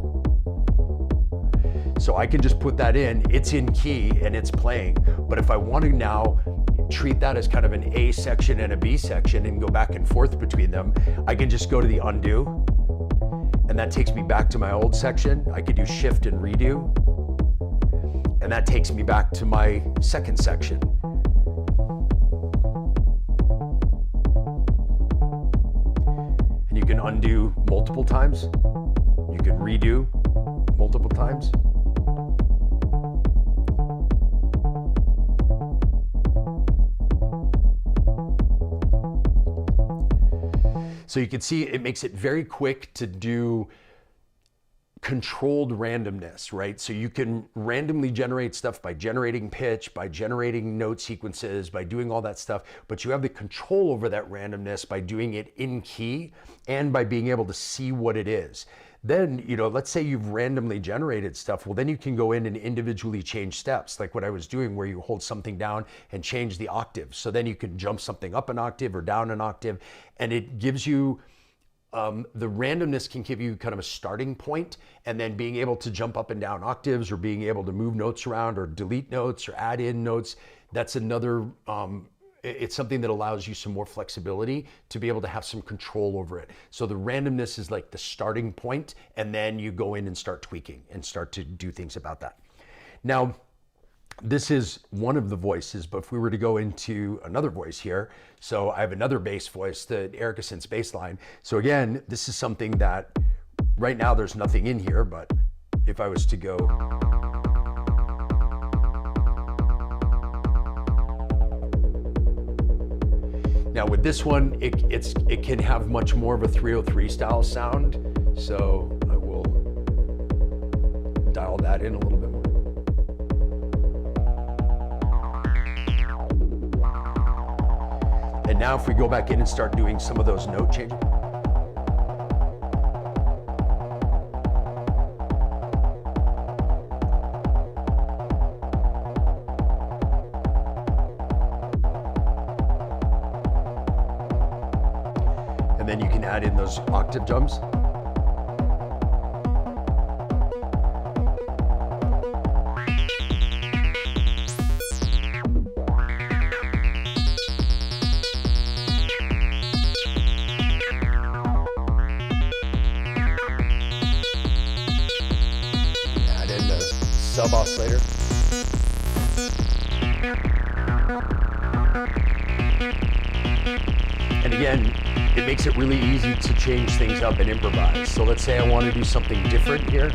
So I can just put that in, it's in key and it's playing. But if I want to now treat that as kind of an A section and a B section and go back and forth between them, I can just go to the undo, and that takes me back to my old section. I could do shift and redo, and that takes me back to my second section. And you can undo multiple times. You can redo multiple times. So you can see it makes it very quick to do controlled randomness, right? So you can randomly generate stuff by generating pitch, by generating note sequences, by doing all that stuff, but you have the control over that randomness by doing it in key and by being able to see what it is. Then, let's say you've randomly generated stuff. Well, then you can go in and individually change steps, like what I was doing, where you hold something down and change the octave. So then you can jump something up an octave or down an octave, and it gives you the randomness can give you kind of a starting point, and then being able to jump up and down octaves, or being able to move notes around or delete notes or add in notes. That's another, it's something that allows you some more flexibility to be able to have some control over it. So the randomness is like the starting point, and then you go in and start tweaking and start to do things about that. Now, this is one of the voices, but if we were to go into another voice here, so I have another bass voice, the Erica Synths bass line. So again, this is something that right now there's nothing in here, but if I was to go, now with this one, it can have much more of a 303 style sound. So I will dial that in a little bit more. And now if we go back in and start doing some of those note changes. And then you can add in those octave jumps. Sub oscillator. And again, it makes it really easy to change things up and improvise. So let's say I want to do something different here.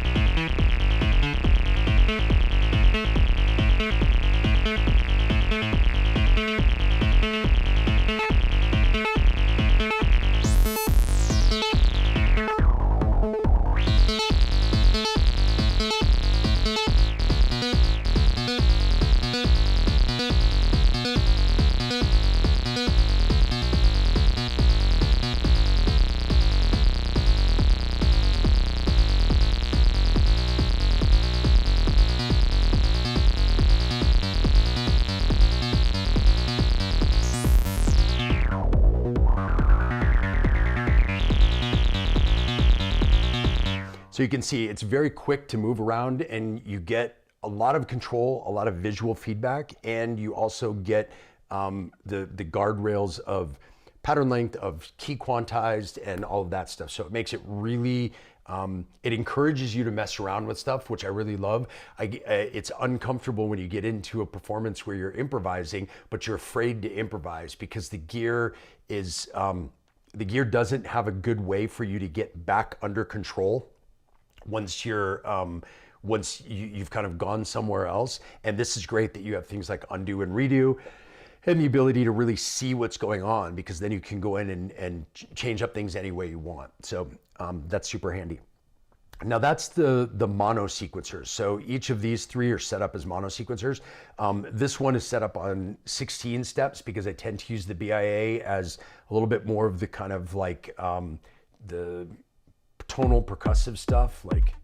So you can see it's very quick to move around, and you get a lot of control, a lot of visual feedback, and you also get the guardrails of pattern length, of key quantized, and all of that stuff. So it makes it really, it encourages you to mess around with stuff, which I really love. It's uncomfortable when you get into a performance where you're improvising, but you're afraid to improvise because the gear is, the gear doesn't have a good way for you to get back under control once you're once you've kind of gone somewhere else. And this is great that you have things like undo and redo and the ability to really see what's going on, because then you can go in and change up things any way you want. So that's super handy. Now that's the mono sequencers. So each of these three are set up as mono sequencers. This one is set up on 16 steps because I tend to use the BIA as a little bit more of the kind of like the tonal percussive stuff, like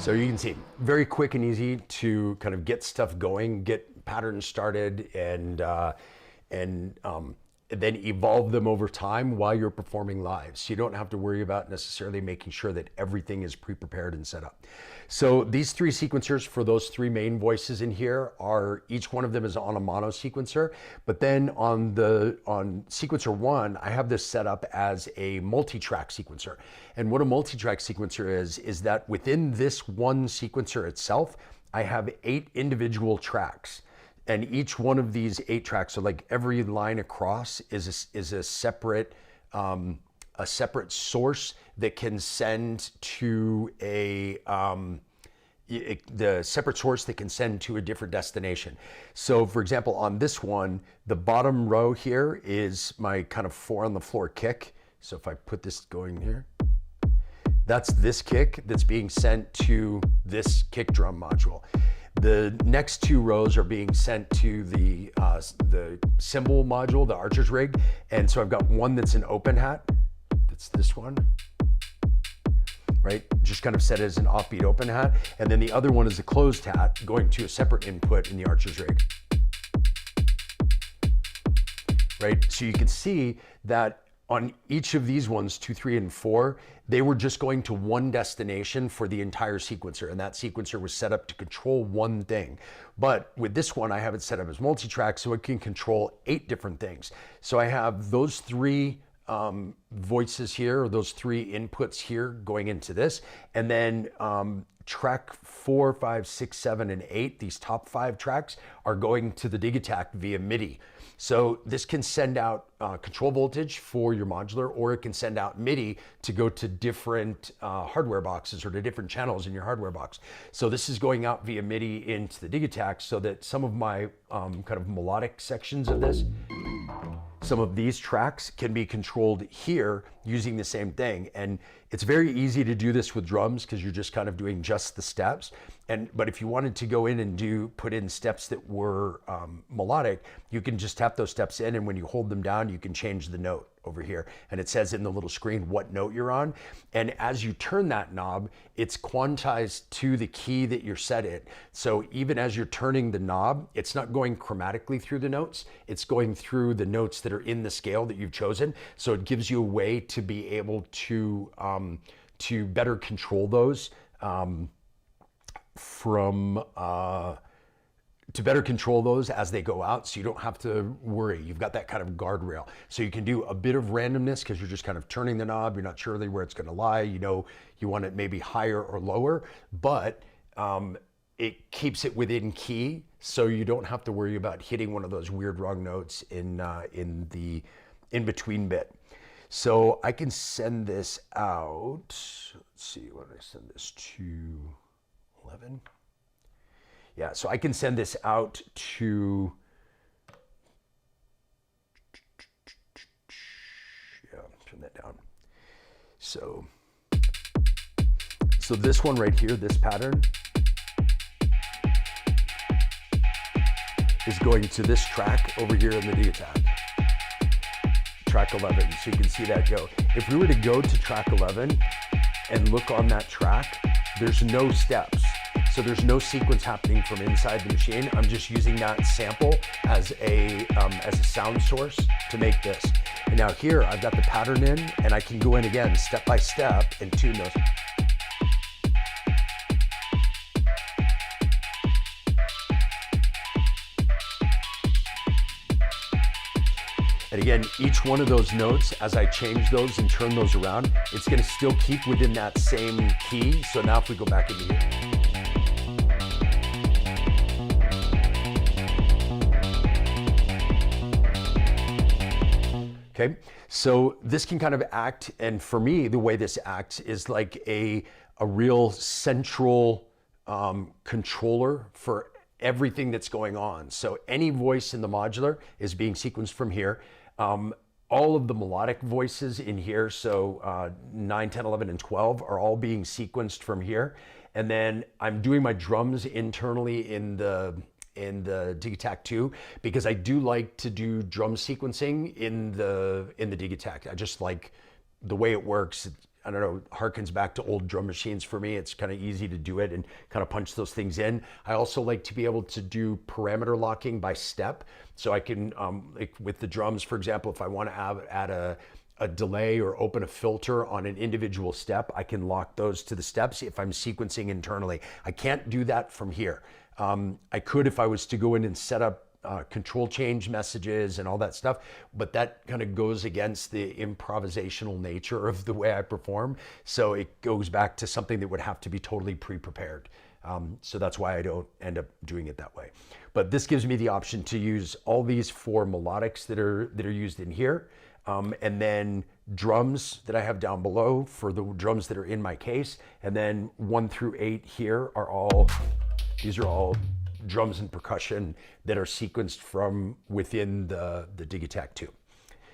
so you can see, very quick and easy to kind of get stuff going, get patterns started, and then evolve them over time while you're performing live. So you don't have to worry about necessarily making sure that everything is pre-prepared and set up. So these three sequencers for those three main voices in here are, each one of them is on a mono sequencer, but then on sequencer one, I have this set up as a multi-track sequencer. And what a multi-track sequencer is that within this one sequencer itself, I have 8 individual tracks. And each one of these 8 tracks, so like every line across is a separate source that can send to the separate source that can send to a different destination. So for example, on this one, the bottom row here is my kind of 4 on the floor kick. So if I put this going here, that's this kick that's being sent to this kick drum module. The next 2 rows are being sent to the cymbal module, the Archer's rig. And so I've got one that's an open hat. That's this one, right? Just kind of set as an offbeat open hat. And then the other one is a closed hat going to a separate input in the Archer's rig, right? So you can see that on each of these ones, 2, 3, and 4, they were just going to one destination for the entire sequencer, and that sequencer was set up to control one thing. But with this one, I have it set up as multi-track, so it can control 8 different things. So I have those 3 voices here, or those 3 inputs here going into this, and then track 4, 5, 6, 7, and 8, these top 5 tracks are going to the Digitakt via MIDI. So this can send out control voltage for your modular, or it can send out MIDI to go to different hardware boxes or to different channels in your hardware box. So this is going out via MIDI into the Digitakt, so that some of my kind of melodic sections of this, some of these tracks can be controlled here using the same thing. And it's very easy to do this with drums because you're just kind of doing just the steps. But if you wanted to go in and put in steps that were melodic, you can just tap those steps in, and when you hold them down, you can change the note over here. And it says in the little screen what note you're on. And as you turn that knob, it's quantized to the key that you're set in. So even as you're turning the knob, it's not going chromatically through the notes. It's going through the notes that are in the scale that you've chosen. So it gives you a way to be able to better control those to better control those as they go out, so you don't have to worry. You've got that kind of guardrail. So you can do a bit of randomness because you're just kind of turning the knob. You're not sure really where it's going to lie. You know, you want it maybe higher or lower, but it keeps it within key, so you don't have to worry about hitting one of those weird wrong notes in the in-between bit. So I can send this out. Let's see, what did I send this to? 11. Yeah, so I can send this out to, yeah, turn that down. So this one right here, this pattern, is going to this track over here in the Digitakt, track 11. So you can see that go. If we were to go to track 11 and look on that track, there's no steps. So there's no sequence happening from inside the machine. I'm just using that sample as a sound source to make this. And now here I've got the pattern in, and I can go in again step by step and tune those. And again, each one of those notes, as I change those and turn those around, it's gonna still keep within that same key. So now if we go back into here. Okay, so this can kind of act, and for me, the way this acts is like a real central controller for everything that's going on. So any voice in the modular is being sequenced from here. All of the melodic voices in here, so 9, 10, 11, and 12 are all being sequenced from here. And then I'm doing my drums internally in the Digitakt 2, because I do like to do drum sequencing in the Digitakt. I just like the way it works. I don't know, harkens back to old drum machines for me. It's kind of easy to do it and kind of punch those things in. I also like to be able to do parameter locking by step. So I can, like with the drums, for example, if I want to add a delay or open a filter on an individual step, I can lock those to the steps if I'm sequencing internally. I can't do that from here. I could if I was to go in and set up control change messages and all that stuff, but that kind of goes against the improvisational nature of the way I perform. So it goes back to something that would have to be totally pre-prepared. So that's why I don't end up doing it that way. But this gives me the option to use all these 4 melodics that are used in here, and then drums that I have down below for the drums that are in my case, and then 1 through 8 here are all, these are all drums and percussion that are sequenced from within the Digitakt 2.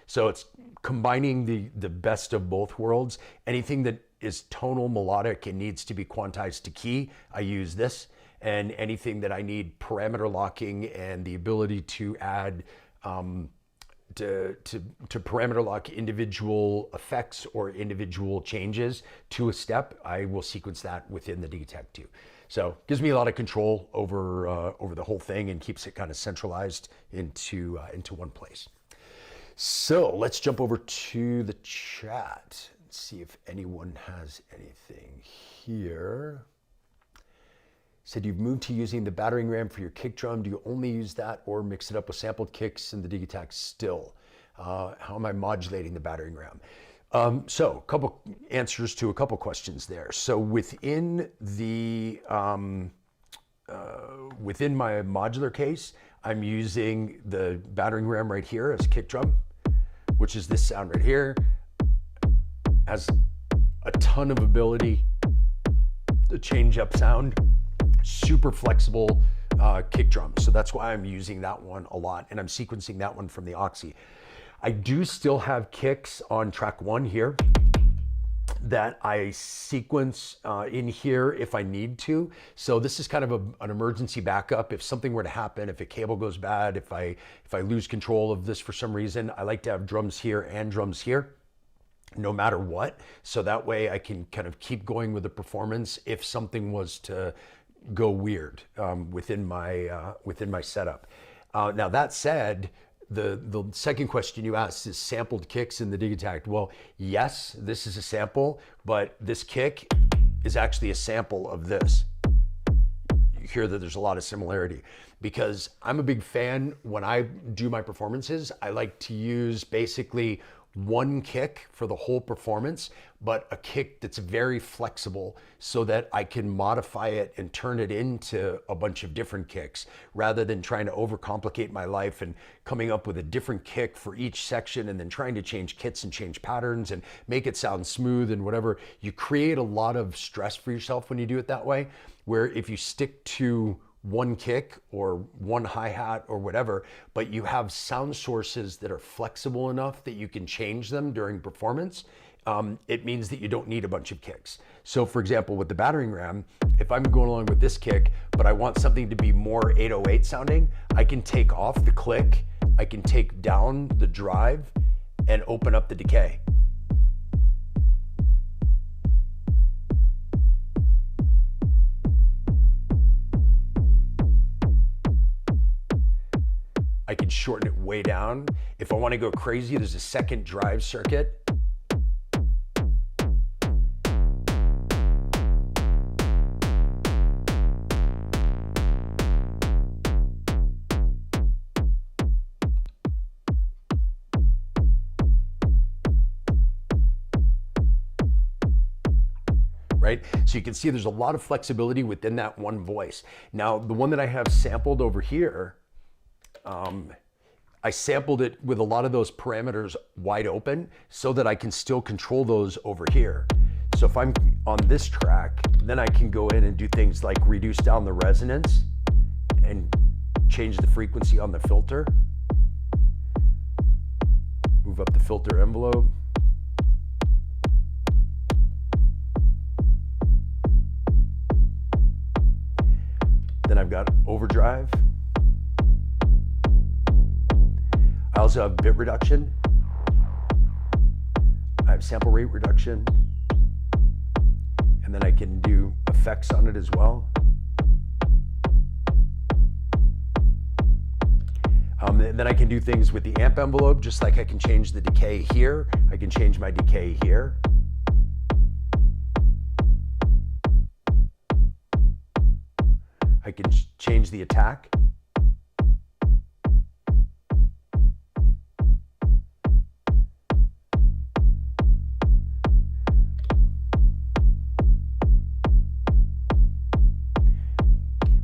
So it's combining the best of both worlds. Anything that is tonal, melodic, and needs to be quantized to key, I use this. And anything that I need parameter locking and the ability to add to parameter lock individual effects or individual changes to a step, I will sequence that within the Digitakt 2. So it gives me a lot of control over the whole thing and keeps it kind of centralized into one place. So let's jump over to the chat and see if anyone has anything here. Said you've moved to using the battering ram for your kick drum. Do you only use that or mix it up with sampled kicks in the Digitakt still? How am I modulating the battering ram? So a couple answers to a couple questions there. So within the within my modular case, I'm using the battering ram right here as kick drum, which is this sound right here. Has a ton of ability to change up sound, super flexible kick drum. So that's why I'm using that one a lot, and I'm sequencing that one from the Oxy. I do still have kicks on track 1 here that I sequence in here if I need to. So this is kind of an emergency backup. If something were to happen, if a cable goes bad, if I lose control of this for some reason, I like to have drums here and drums here, no matter what. So that way I can kind of keep going with the performance if something was to go weird within my setup. Now that said, the second question you asked is sampled kicks in the Digitakt. Well, yes, this is a sample, but this kick is actually a sample of this. You hear that there's a lot of similarity because I'm a big fan. When I do my performances, I like to use basically one kick for the whole performance, but a kick that's very flexible so that I can modify it and turn it into a bunch of different kicks rather than trying to overcomplicate my life and coming up with a different kick for each section and then trying to change kits and change patterns and make it sound smooth and whatever. You create a lot of stress for yourself when you do it that way, where if you stick to one kick or one hi-hat or whatever, but you have sound sources that are flexible enough that you can change them during performance, it means that you don't need a bunch of kicks. So for example, with the battering ram, if I'm going along with this kick, but I want something to be more 808 sounding, I can take off the click, I can take down the drive and open up the decay. I can shorten it way down. If I want to go crazy, there's a second drive circuit. Right? So you can see there's a lot of flexibility within that one voice. Now, the one that I have sampled over here, I sampled it with a lot of those parameters wide open so that I can still control those over here. So if I'm on this track, then I can go in and do things like reduce down the resonance and change the frequency on the filter, move up the filter envelope. Then I've got overdrive. I also have bit reduction. I have sample rate reduction. And then I can do effects on it as well. And then I can do things with the amp envelope, just like I can change the decay here. I can change my decay here. I can change the attack.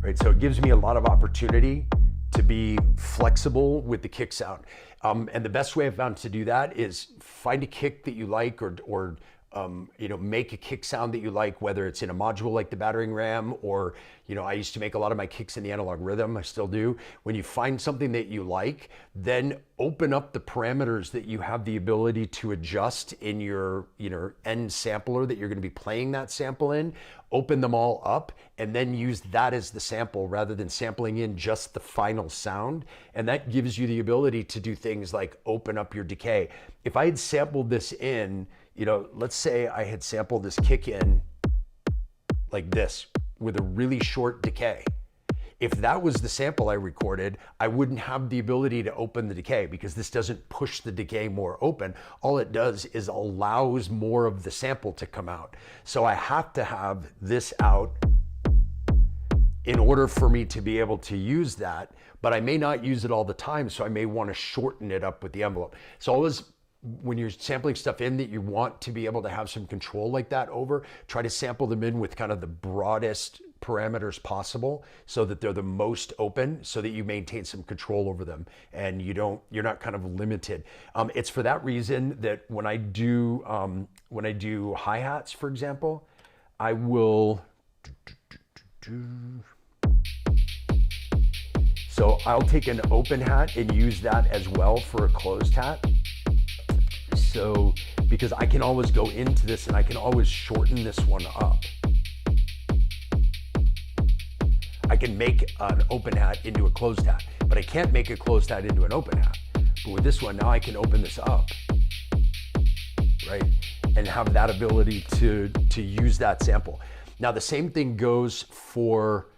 Right, so it gives me a lot of opportunity to be flexible with the kick sound. And the best way I've found to do that is find a kick that you like, or make a kick sound that you like, whether it's in a module like the battering ram, or, I used to make a lot of my kicks in the Analog Rhythm, I still do. When you find something that you like, then open up the parameters that you have the ability to adjust in your, end sampler that you're gonna be playing that sample in, open them all up, and then use that as the sample rather than sampling in just the final sound. And that gives you the ability to do things like open up your decay. If I had sampled this in, let's say I had sampled this kick in like this with a really short decay. If that was the sample I recorded, I wouldn't have the ability to open the decay, because this doesn't push the decay more open. All it does is allows more of the sample to come out. So I have to have this out in order for me to be able to use that, but I may not use it all the time, so I may want to shorten it up with the envelope. So always, when you're sampling stuff in that you want to be able to have some control like that over, try to sample them in with kind of the broadest parameters possible, so that they're the most open, so that you maintain some control over them and you're not kind of limited. It's for that reason that when I do hi-hats, for example, I will so I'll take an open hat and use that as well for a closed hat. So, because I can always go into this and I can always shorten this one up. I can make an open hat into a closed hat, but I can't make a closed hat into an open hat. But with this one, now I can open this up, right? And have that ability to use that sample. Now the same thing goes for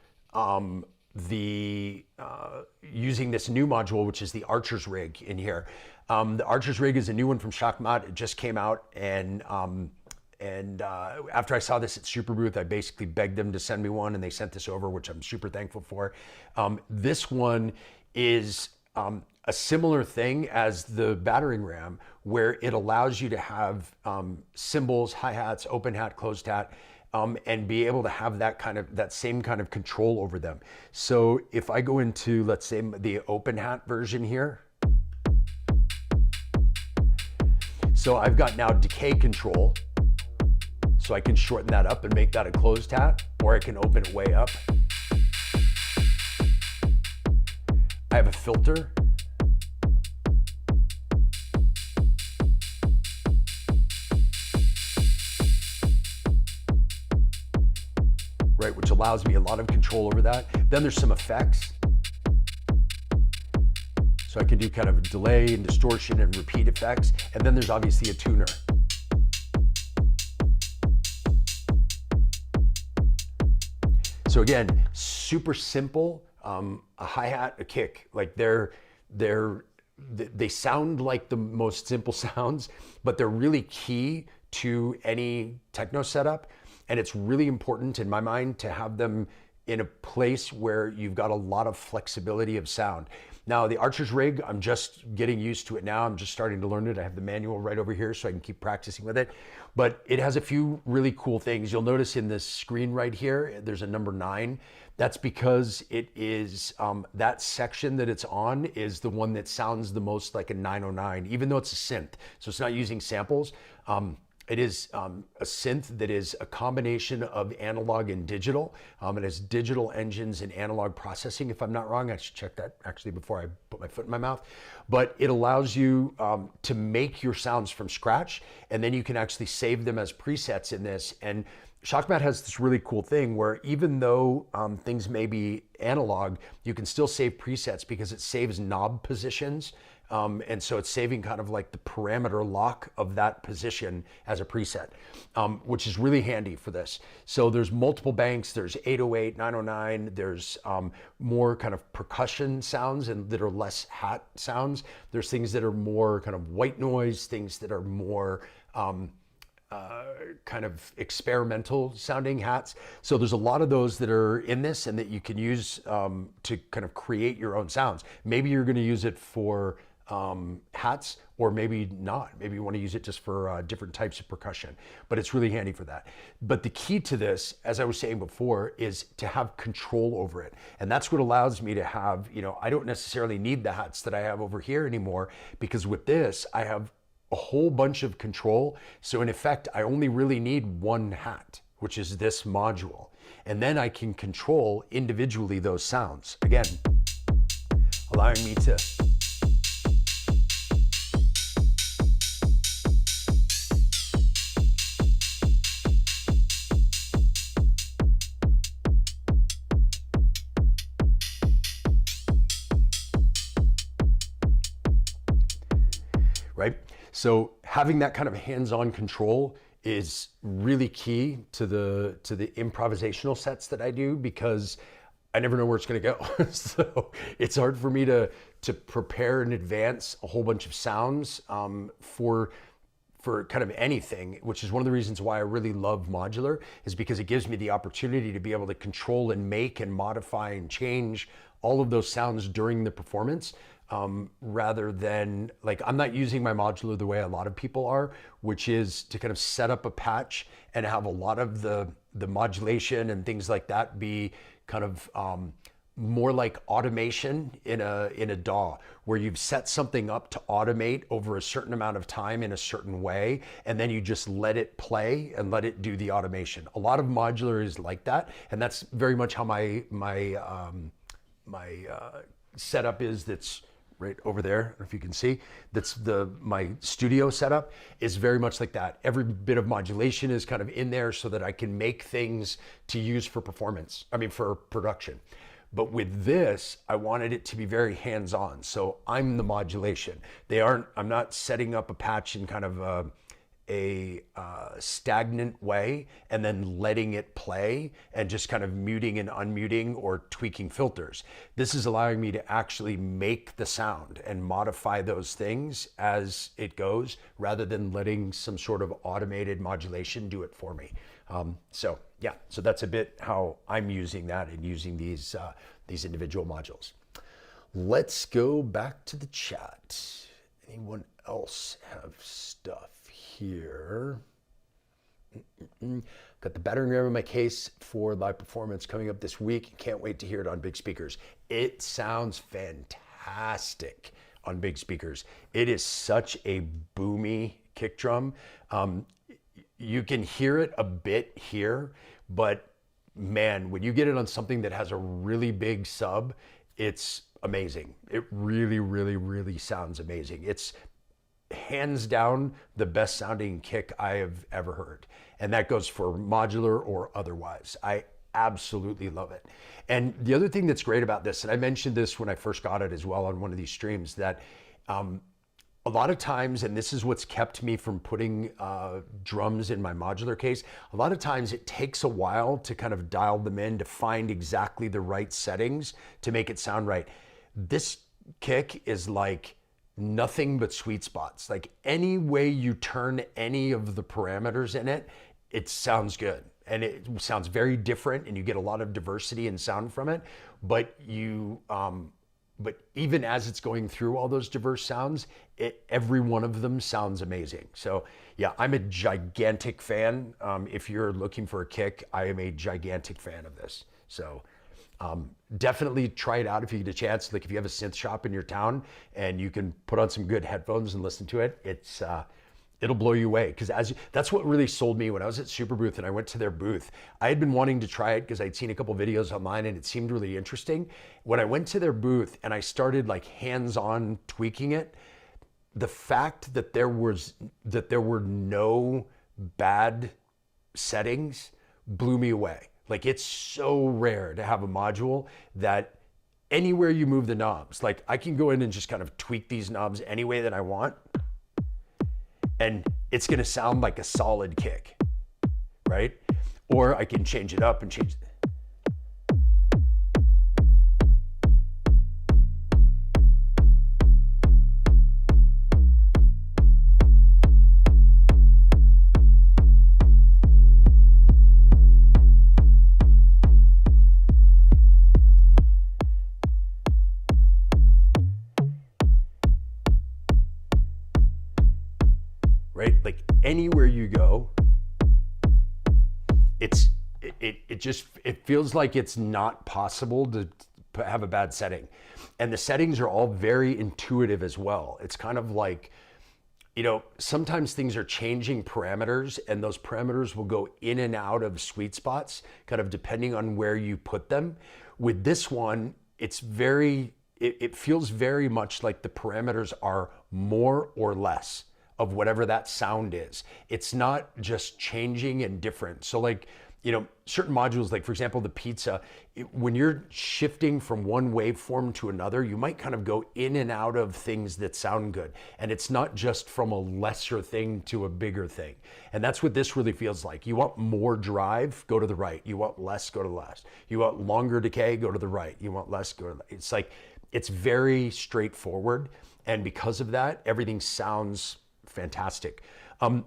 using this new module, which is the Archer's Rig in here. The Archer's Rig is a new one from Shachmat. It just came out, and after I saw this at Super Booth, I basically begged them to send me one, and they sent this over, which I'm super thankful for. This one is a similar thing as the battering ram, where it allows you to have cymbals, hi-hats, open hat, closed hat, and be able to have that same kind of control over them. So if I go into, let's say, the open hat version here, so I've got now decay control. So I can shorten that up and make that a closed hat, or I can open it way up. I have a filter. Right, which allows me a lot of control over that. Then there's some effects. So I can do kind of delay and distortion and repeat effects. And then there's obviously a tuner. So again, super simple, a hi-hat, a kick, like they sound like the most simple sounds, but they're really key to any techno setup. And it's really important in my mind to have them in a place where you've got a lot of flexibility of sound. Now the Archer's Rig, I'm just getting used to it now. I'm just starting to learn it. I have the manual right over here so I can keep practicing with it. But it has a few really cool things. You'll notice in this screen right here, there's a number 9. That's because it is, that section that it's on is the one that sounds the most like a 909, even though it's a synth. So it's not using samples. It is a synth that is a combination of analog and digital. It has digital engines and analog processing, if I'm not wrong. I should check that actually before I put my foot in my mouth. But it allows you to make your sounds from scratch, and then you can actually save them as presets in this. And Shachmat has this really cool thing where even though things may be analog, you can still save presets because it saves knob positions And so it's saving kind of like the parameter lock of that position as a preset, which is really handy for this. So there's multiple banks, there's 808, 909, there's more kind of percussion sounds and that are less hat sounds. There's things that are more kind of white noise, things that are more kind of experimental sounding hats. So there's a lot of those that are in this and that you can use to kind of create your own sounds. Maybe you're going to use it for hats, or maybe not. Maybe you want to use it just for different types of percussion, but it's really handy for that. But the key to this, as I was saying before, is to have control over it. And that's what allows me to have, I don't necessarily need the hats that I have over here anymore, because with this, I have a whole bunch of control. So in effect, I only really need one hat, which is this module. And then I can control individually those sounds. Again, allowing me to right? So having that kind of hands-on control is really key to the improvisational sets that I do, because I never know where it's going to go. So it's hard for me to prepare in advance a whole bunch of sounds for kind of anything, which is one of the reasons why I really love modular, is because it gives me the opportunity to be able to control and make and modify and change all of those sounds during the performance, rather than, like, I'm not using my modular the way a lot of people are, which is to kind of set up a patch and have a lot of the modulation and things like that be kind of more like automation in a DAW, where you've set something up to automate over a certain amount of time in a certain way, and then you just let it play and let it do the automation. A lot of modular is like that, and that's very much how my setup is. That's right over there. I don't know if you can see. That's my studio setup is very much like that. Every bit of modulation is kind of in there so that I can make things to use for performance. I mean, for production. But with this, I wanted it to be very hands-on. So I'm the modulation. I'm not setting up a patch in kind of a stagnant way and then letting it play and just kind of muting and unmuting or tweaking filters. This is allowing me to actually make the sound and modify those things as it goes, rather than letting some sort of automated modulation do it for me. So that's a bit how I'm using that and using these individual modules. Let's go back to the chat. Anyone else have stuff here? Got the battering ram in my case for live performance coming up this week. Can't wait to hear it on big speakers. It sounds fantastic on big speakers. It is such a boomy kick drum. You can hear it a bit here, but man, when you get it on something that has a really big sub, it's amazing. It really, really, really sounds amazing. It's hands down the best sounding kick I have ever heard. And that goes for modular or otherwise. I absolutely love it. And the other thing that's great about this, and I mentioned this when I first got it as well on one of these streams, that a lot of times, and this is what's kept me from putting drums in my modular case, a lot of times it takes a while to kind of dial them in to find exactly the right settings to make it sound right. This kick is like nothing but sweet spots. Like any way you turn any of the parameters in it, it sounds good. And it sounds very different, and you get a lot of diversity in sound from it. But but even as it's going through all those diverse sounds, every one of them sounds amazing. So yeah, I'm a gigantic fan. If you're looking for a kick, I am a gigantic fan of this. So definitely try it out if you get a chance. Like if you have a synth shop in your town and you can put on some good headphones and listen to it, it'll blow you away. Because that's what really sold me when I was at Superbooth and I went to their booth. I had been wanting to try it because I'd seen a couple videos online and it seemed really interesting. When I went to their booth and I started like hands-on tweaking it, the fact that there were no bad settings blew me away. Like it's so rare to have a module that anywhere you move the knobs. Like I can go in and just kind of tweak these knobs any way that I want, and it's gonna sound like a solid kick, right? Or I can change it up and change. Right? Like anywhere you go, it feels like it's not possible to have a bad setting. And the settings are all very intuitive as well. It's kind of like, sometimes things are changing parameters, and those parameters will go in and out of sweet spots, kind of depending on where you put them. With this one, it feels very much like the parameters are more or less of whatever that sound is. It's not just changing and different. So like, certain modules, like for example, the pizza, when you're shifting from one waveform to another, you might kind of go in and out of things that sound good. And it's not just from a lesser thing to a bigger thing. And that's what this really feels like. You want more drive, go to the right. You want less, go to the left. You want longer decay, go to the right. You want less, go to the left. It's like, it's very straightforward. And because of that, everything sounds fantastic.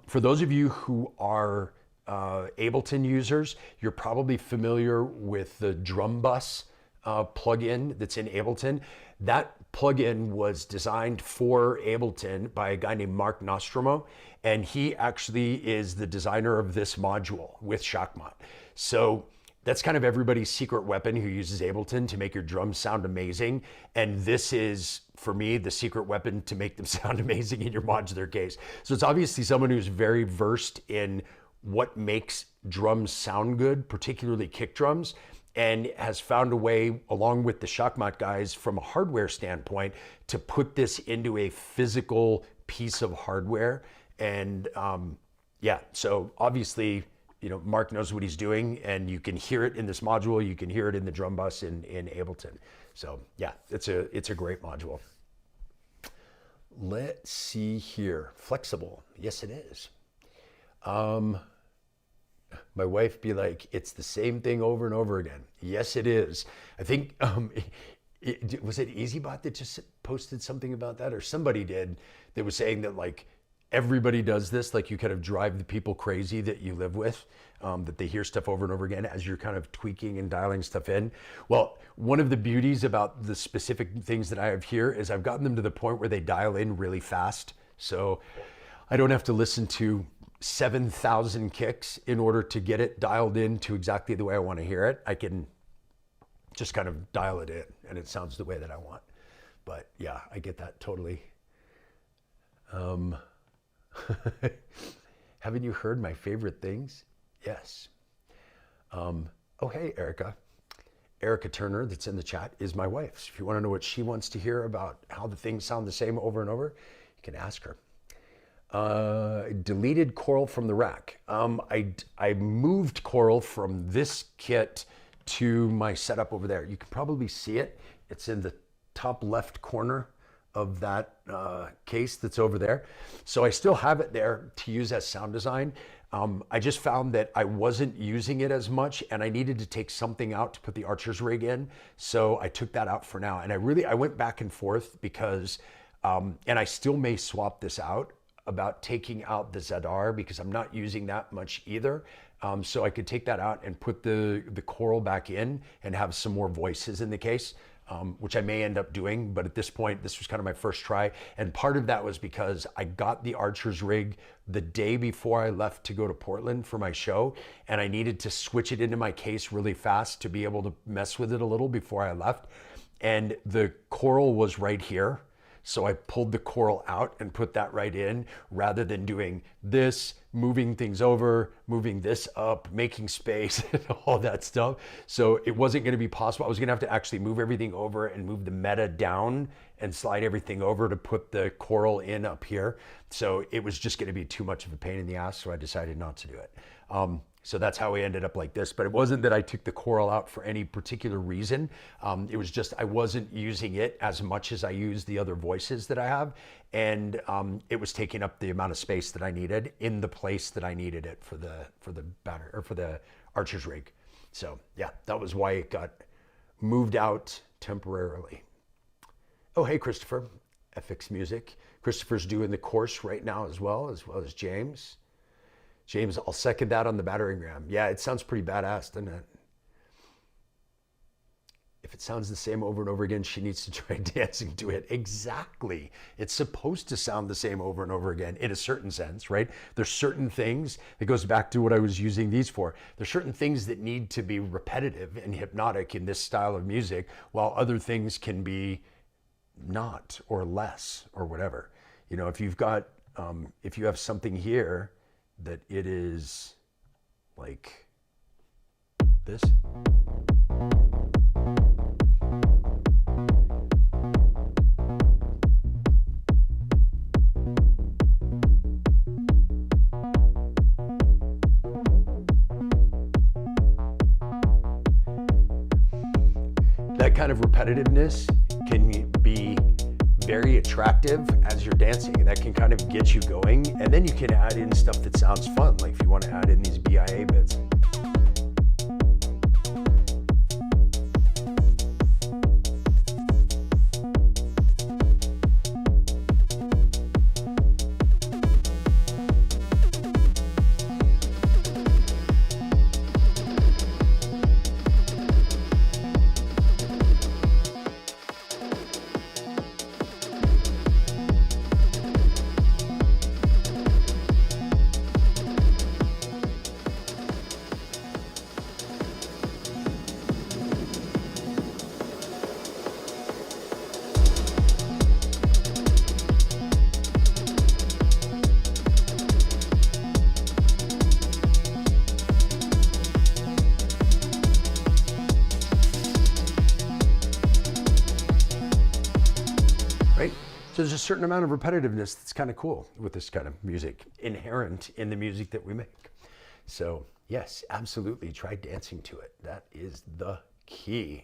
For those of you who are Ableton users, you're probably familiar with the Drum Bus plugin that's in Ableton. That plugin was designed for Ableton by a guy named Mark Nostromo, and he actually is the designer of this module with Shachmat. So that's kind of everybody's secret weapon who uses Ableton to make your drums sound amazing. And this is, for me, the secret weapon to make them sound amazing in your modular case. So it's obviously someone who's very versed in what makes drums sound good, particularly kick drums, and has found a way, along with the Shachmat guys, from a hardware standpoint, to put this into a physical piece of hardware. And so obviously, Mark knows what he's doing, and you can hear it in this module. You can hear it in the Drum Bus in Ableton. So yeah, it's a great module. Let's see here. Flexible. Yes, it is. My wife be like, it's the same thing over and over again. Yes, it is. I think, was it EasyBot that just posted something about that? Or somebody did that was saying that like, everybody does this, like you kind of drive the people crazy that you live with, that they hear stuff over and over again as you're kind of tweaking and dialing stuff in. Well, one of the beauties about the specific things that I have here is I've gotten them to the point where they dial in really fast. So I don't have to listen to 7,000 kicks in order to get it dialed in to exactly the way I want to hear it. I can just kind of dial it in and it sounds the way that I want. But yeah, I get that totally. Haven't you heard my favorite things? Yes. Oh, hey, Erica. Erica Turner, that's in the chat, is my wife. So if you want to know what she wants to hear about how the things sound the same over and over, you can ask her. Deleted Coral from the rack. I moved Coral from this kit to my setup over there. You can probably see it. It's in the top left corner of that case that's over there. So I still have it there to use as sound design. I just found that I wasn't using it as much and I needed to take something out to put the Archer's rig in. So I took that out for now. And I went back and forth because, and I still may swap this out, about taking out the Zadar because I'm not using that much either. So I could take that out and put the Coral back in and have some more voices in the case. Which I may end up doing, but at this point, this was kind of my first try. And part of that was because I got the Archer's rig the day before I left to go to Portland for my show, and I needed to switch it into my case really fast to be able to mess with it a little before I left. And the Coral was right here. So I pulled the Coral out and put that right in rather than doing this, moving things over, moving this up, making space, and all that stuff. So it wasn't going to be possible. I was going to have to actually move everything over and move the meta down and slide everything over to put the Coral in up here. So it was just going to be too much of a pain in the ass. So I decided not to do it. So that's how we ended up like this. But it wasn't that I took the choral out for any particular reason. It was just I wasn't using it as much as I use the other voices that I have. And it was taking up the amount of space that I needed in the place that I needed it for the batter or for the archer's rig. So yeah, that was why it got moved out temporarily. Oh, hey, Christopher, FX Music. Christopher's doing the course right now as well as James. James, I'll second that on the battering ram. Yeah, it sounds pretty badass, doesn't it? If it sounds the same over and over again, she needs to try dancing to it. Exactly. It's supposed to sound the same over and over again in a certain sense, right? There's certain things, it goes back to what I was using these for. There's certain things that need to be repetitive and hypnotic in this style of music, while other things can be not or less or whatever. You know, if you've got, if you have something here that it is like this. That kind of repetitiveness can be very attractive as you're dancing, and that can kind of get you going. And then you can add in stuff that sounds fun, like if you want to add in these BIA bits. So there's a certain amount of repetitiveness that's kind of cool with this kind of music, inherent in the music that we make. So yes, absolutely, try dancing to it. That is the key.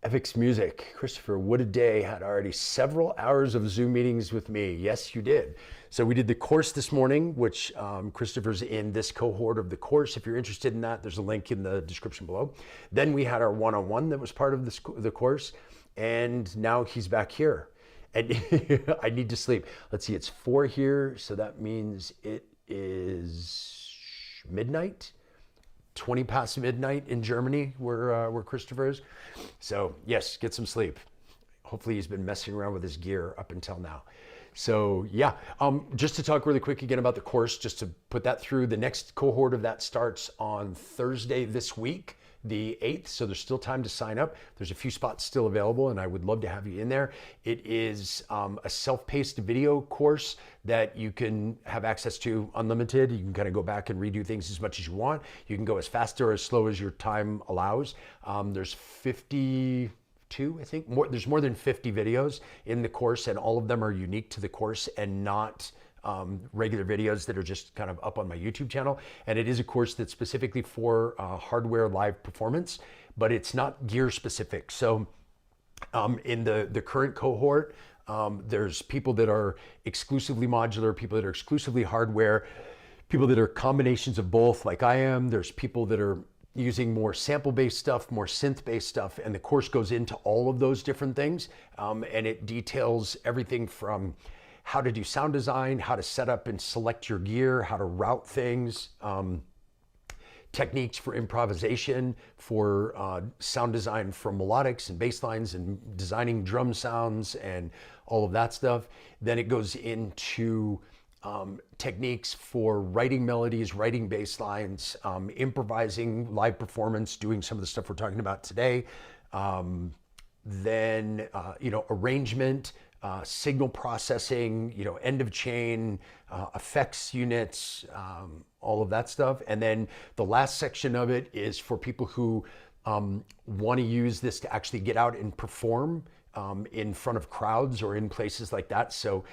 FX Music, Christopher, what a day, had already several hours of Zoom meetings with me. Yes, you did. So we did the course this morning, which Christopher's in this cohort of the course. If you're interested in that, there's a link in the description below. Then we had our one-on-one that was part of the course, and now he's back here. And I need to sleep. Let's see, it's 4 here, so that means it is midnight, 20 past midnight in Germany, where Christopher is. So yes, get some sleep. Hopefully he's been messing around with his gear up until now. So yeah, just to talk really quick again about the course, just to put that through, the next cohort of that starts on Thursday this week, the 8th, so there's still time to sign up. There's a few spots still available, and I would love to have you in there. It is a self-paced video course that you can have access to unlimited. You can kind of go back and redo things as much as you want. You can go as fast or as slow as your time allows. There's 52, I think. There's more than 50 videos in the course, and all of them are unique to the course and not regular videos that are just kind of up on my YouTube channel. And it is a course that's specifically for hardware live performance, but it's not gear specific. So in the current cohort, there's people that are exclusively modular, people that are exclusively hardware, people that are combinations of both like I am. There's people that are using more sample-based stuff, more synth-based stuff, and the course goes into all of those different things. And it details everything from how to do sound design, how to set up and select your gear, how to route things, techniques for improvisation, for sound design for melodics and bass lines and designing drum sounds and all of that stuff. Then it goes into techniques for writing melodies, writing bass lines, improvising live performance, doing some of the stuff we're talking about today. Then, arrangement, signal processing, end of chain, effects units, all of that stuff. And then the last section of it is for people who want to use this to actually get out and perform in front of crowds or in places like that. So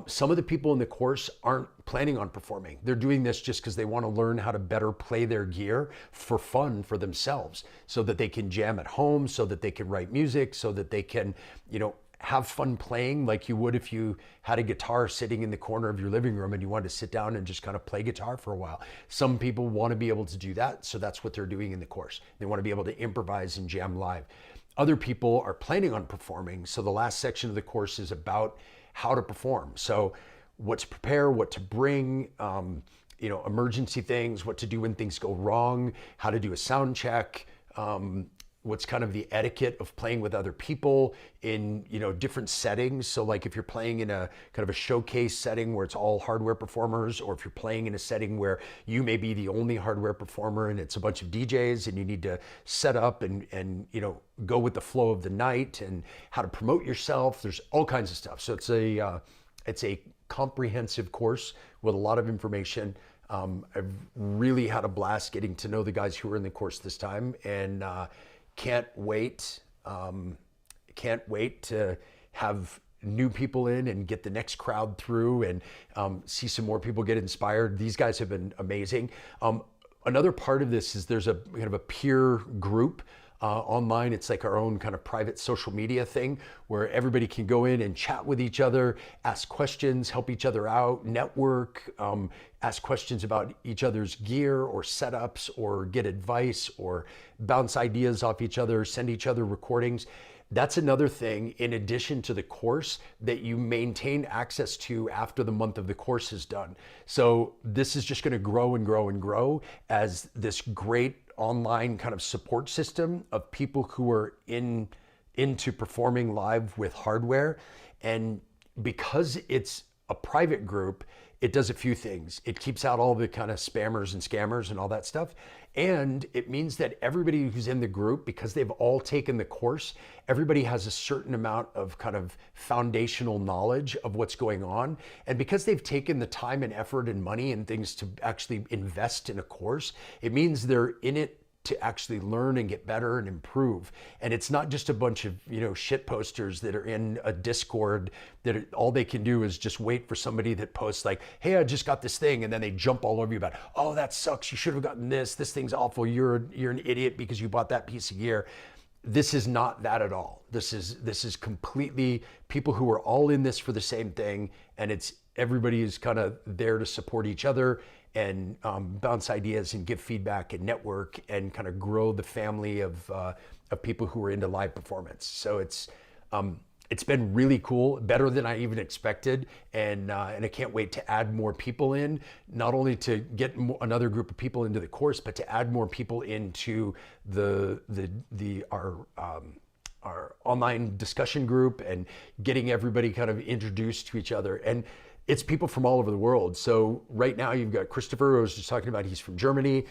some of the people in the course aren't planning on performing. They're doing this just because they want to learn how to better play their gear for fun for themselves, so that they can jam at home, so that they can write music, so that they can, have fun playing like you would if you had a guitar sitting in the corner of your living room and you wanted to sit down and just kind of play guitar for a while. Some people want to be able to do that, so that's what they're doing in the course. They want to be able to improvise and jam live. Other people are planning on performing, so the last section of the course is about how to perform. So what to prepare, what to bring, emergency things, what to do when things go wrong, how to do a sound check, what's kind of the etiquette of playing with other people in different settings. So like if you're playing in a kind of a showcase setting where it's all hardware performers, or if you're playing in a setting where you may be the only hardware performer and it's a bunch of DJs and you need to set up and go with the flow of the night, and how to promote yourself. There's all kinds of stuff. So it's a comprehensive course with a lot of information. I've really had a blast getting to know the guys who are in the course this time, and can't wait to have new people in and get the next crowd through, and see some more people get inspired. These guys have been amazing. Another part of this is there's a kind of a peer group online. It's like our own kind of private social media thing where everybody can go in and chat with each other, ask questions, help each other out, network, ask questions about each other's gear or setups, or get advice, or bounce ideas off each other, send each other recordings. That's another thing, in addition to the course, that you maintain access to after the month of the course is done. So this is just going to grow and grow and grow as this great online kind of support system of people who are into performing live with hardware. And because it's a private group, it does a few things. It keeps out all the kind of spammers and scammers and all that stuff. And it means that everybody who's in the group, because they've all taken the course, everybody has a certain amount of kind of foundational knowledge of what's going on. And because they've taken the time and effort and money and things to actually invest in a course, it means they're in it to actually learn and get better and improve. And it's not just a bunch of, shit posters that are in a Discord that all they can do is just wait for somebody that posts like, hey, I just got this thing. And then they jump all over you about, oh, that sucks. You should have gotten this. This thing's awful. You're an idiot because you bought that piece of gear. This is not that at all. This is completely people who are all in this for the same thing. And everybody is kind of there to support each other and bounce ideas and give feedback and network and kind of grow the family of people who are into live performance. So it's been really cool, better than I even expected, and I can't wait to add more people in, not only to get another group of people into the course, but to add more people into our online discussion group and getting everybody kind of introduced to each other. And it's people from all over the world. So right now you've got Christopher, who I was just talking about, he's from Germany.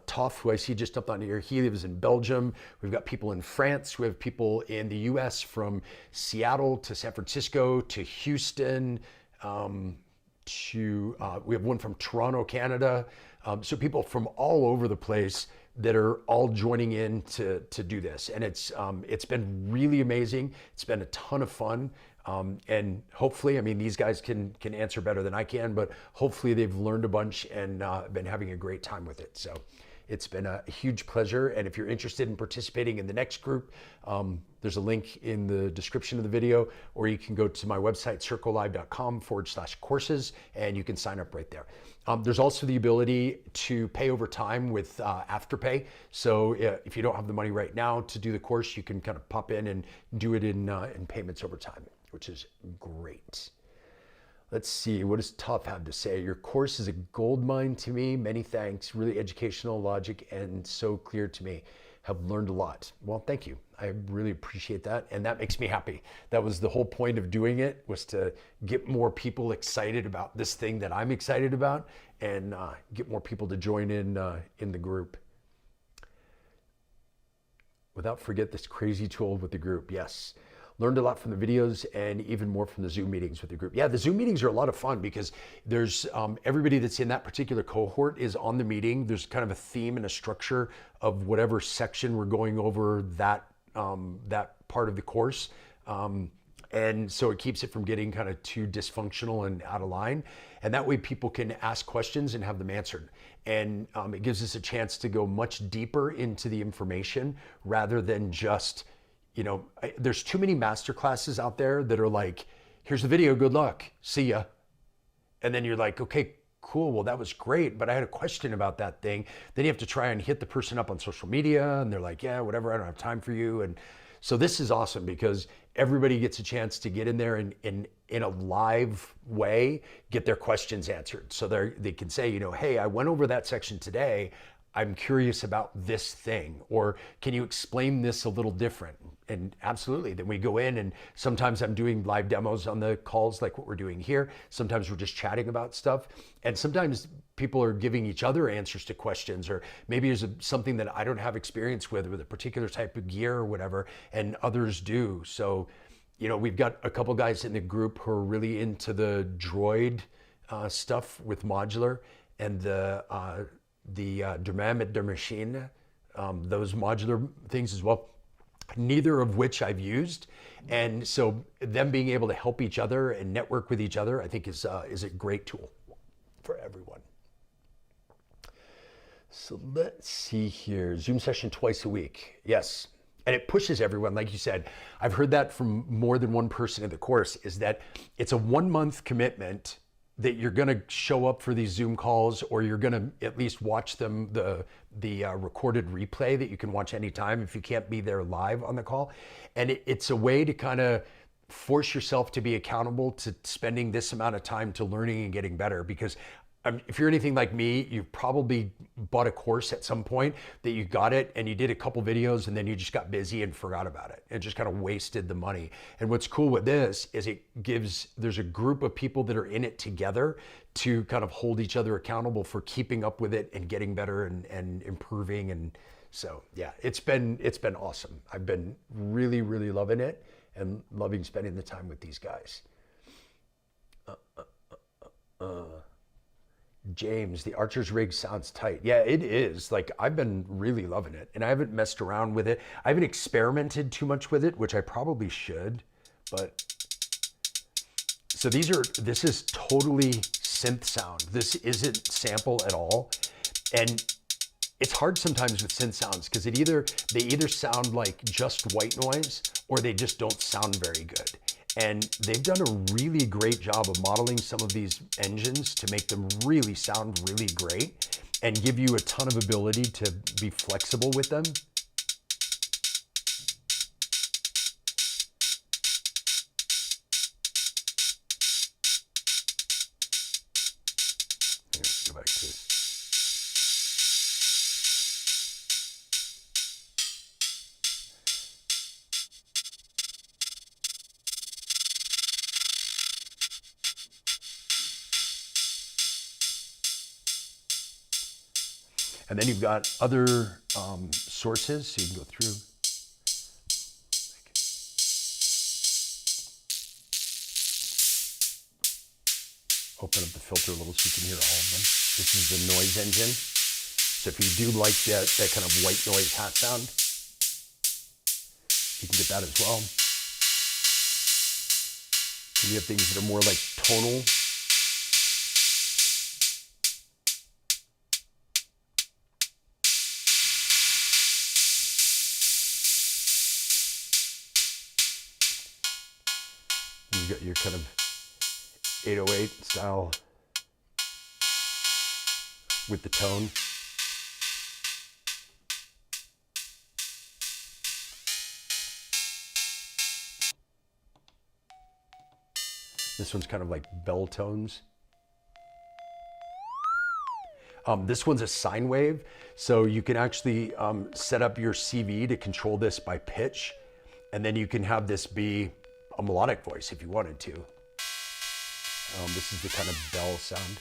Toff, who I see just up on here, he lives in Belgium. We've got people in France. We have people in the US from Seattle to San Francisco to Houston. We have one from Toronto, Canada. So people from all over the place that are all joining in to do this. And it's been really amazing. It's been a ton of fun. And hopefully, these guys can answer better than I can, but hopefully they've learned a bunch and been having a great time with it. So it's been a huge pleasure. And if you're interested in participating in the next group, there's a link in the description of the video, or you can go to my website, circlelive.com/courses, and you can sign up right there. There's also the ability to pay over time with Afterpay. So if you don't have the money right now to do the course, you can kind of pop in and do it in payments over time, which is great. Let's see, what does Tough have to say? Your course is a gold mine to me. Many thanks. Really educational, logic, and so clear to me. Have learned a lot. Well, thank you. I really appreciate that. And that makes me happy. That was the whole point of doing it, was to get more people excited about this thing that I'm excited about, and get more people to join in the group. Without forget this crazy tool with the group. Yes. Learned a lot from the videos and even more from the Zoom meetings with the group. Yeah, the Zoom meetings are a lot of fun because there's everybody that's in that particular cohort is on the meeting. There's kind of a theme and a structure of whatever section we're going over that part of the course. And so it keeps it from getting kind of too dysfunctional and out of line. And that way people can ask questions and have them answered. And it gives us a chance to go much deeper into the information rather than just, there's too many master classes out there that are like, here's the video, good luck, see ya. And then you're like, okay, cool, well, that was great, but I had a question about that thing. Then you have to try and hit the person up on social media, and they're like, yeah, whatever, I don't have time for you. And so this is awesome because everybody gets a chance to get in there and in a live way, get their questions answered. So they can say, hey, I went over that section today. I'm curious about this thing, or can you explain this a little different? And absolutely, then we go in, and sometimes I'm doing live demos on the calls like what we're doing here. Sometimes we're just chatting about stuff. And sometimes people are giving each other answers to questions, or maybe there's something that I don't have experience with a particular type of gear or whatever, and others do. So, we've got a couple guys in the group who are really into the droid stuff with modular and the Drama mit der Maschine, those modular things as well, neither of which I've used. And so them being able to help each other and network with each other, I think is a great tool for everyone. So let's see here, Zoom session twice a week. Yes. And it pushes everyone, like you said. I've heard that from more than one person in the course, is that it's a 1 month commitment that you're going to show up for these Zoom calls, or you're going to at least watch them, the recorded replay that you can watch anytime if you can't be there live on the call. And it's a way to kind of force yourself to be accountable to spending this amount of time to learning and getting better. Because if you're anything like me, you've probably bought a course at some point that you got it and you did a couple videos and then you just got busy and forgot about it and just kind of wasted the money. And what's cool with this is there's a group of people that are in it together to kind of hold each other accountable for keeping up with it and getting better and improving. And so, yeah, it's been awesome. I've been really, really loving it and loving spending the time with these guys. James, the Archer's rig sounds tight. Yeah, it is. Like, I've been really loving it, and I haven't messed around with it. I haven't experimented too much with it, which I probably should, but so this is totally synth sound. This isn't sample at all. And it's hard sometimes with synth sounds because they either sound like just white noise or they just don't sound very good. And they've done a really great job of modeling some of these engines to make them really sound really great and give you a ton of ability to be flexible with them. Here, go back to it. And then you've got other sources, so you can go through. Open up the filter a little so you can hear all of them. This is the noise engine. So if you do like that kind of white noise hat sound, you can get that as well. And you have things that are more like tonal. You've got your kind of 808 style with the tone. This one's kind of like bell tones. This one's a sine wave, so you can actually set up your CV to control this by pitch, and then you can have this be a melodic voice if you wanted to. This is the kind of bell sound.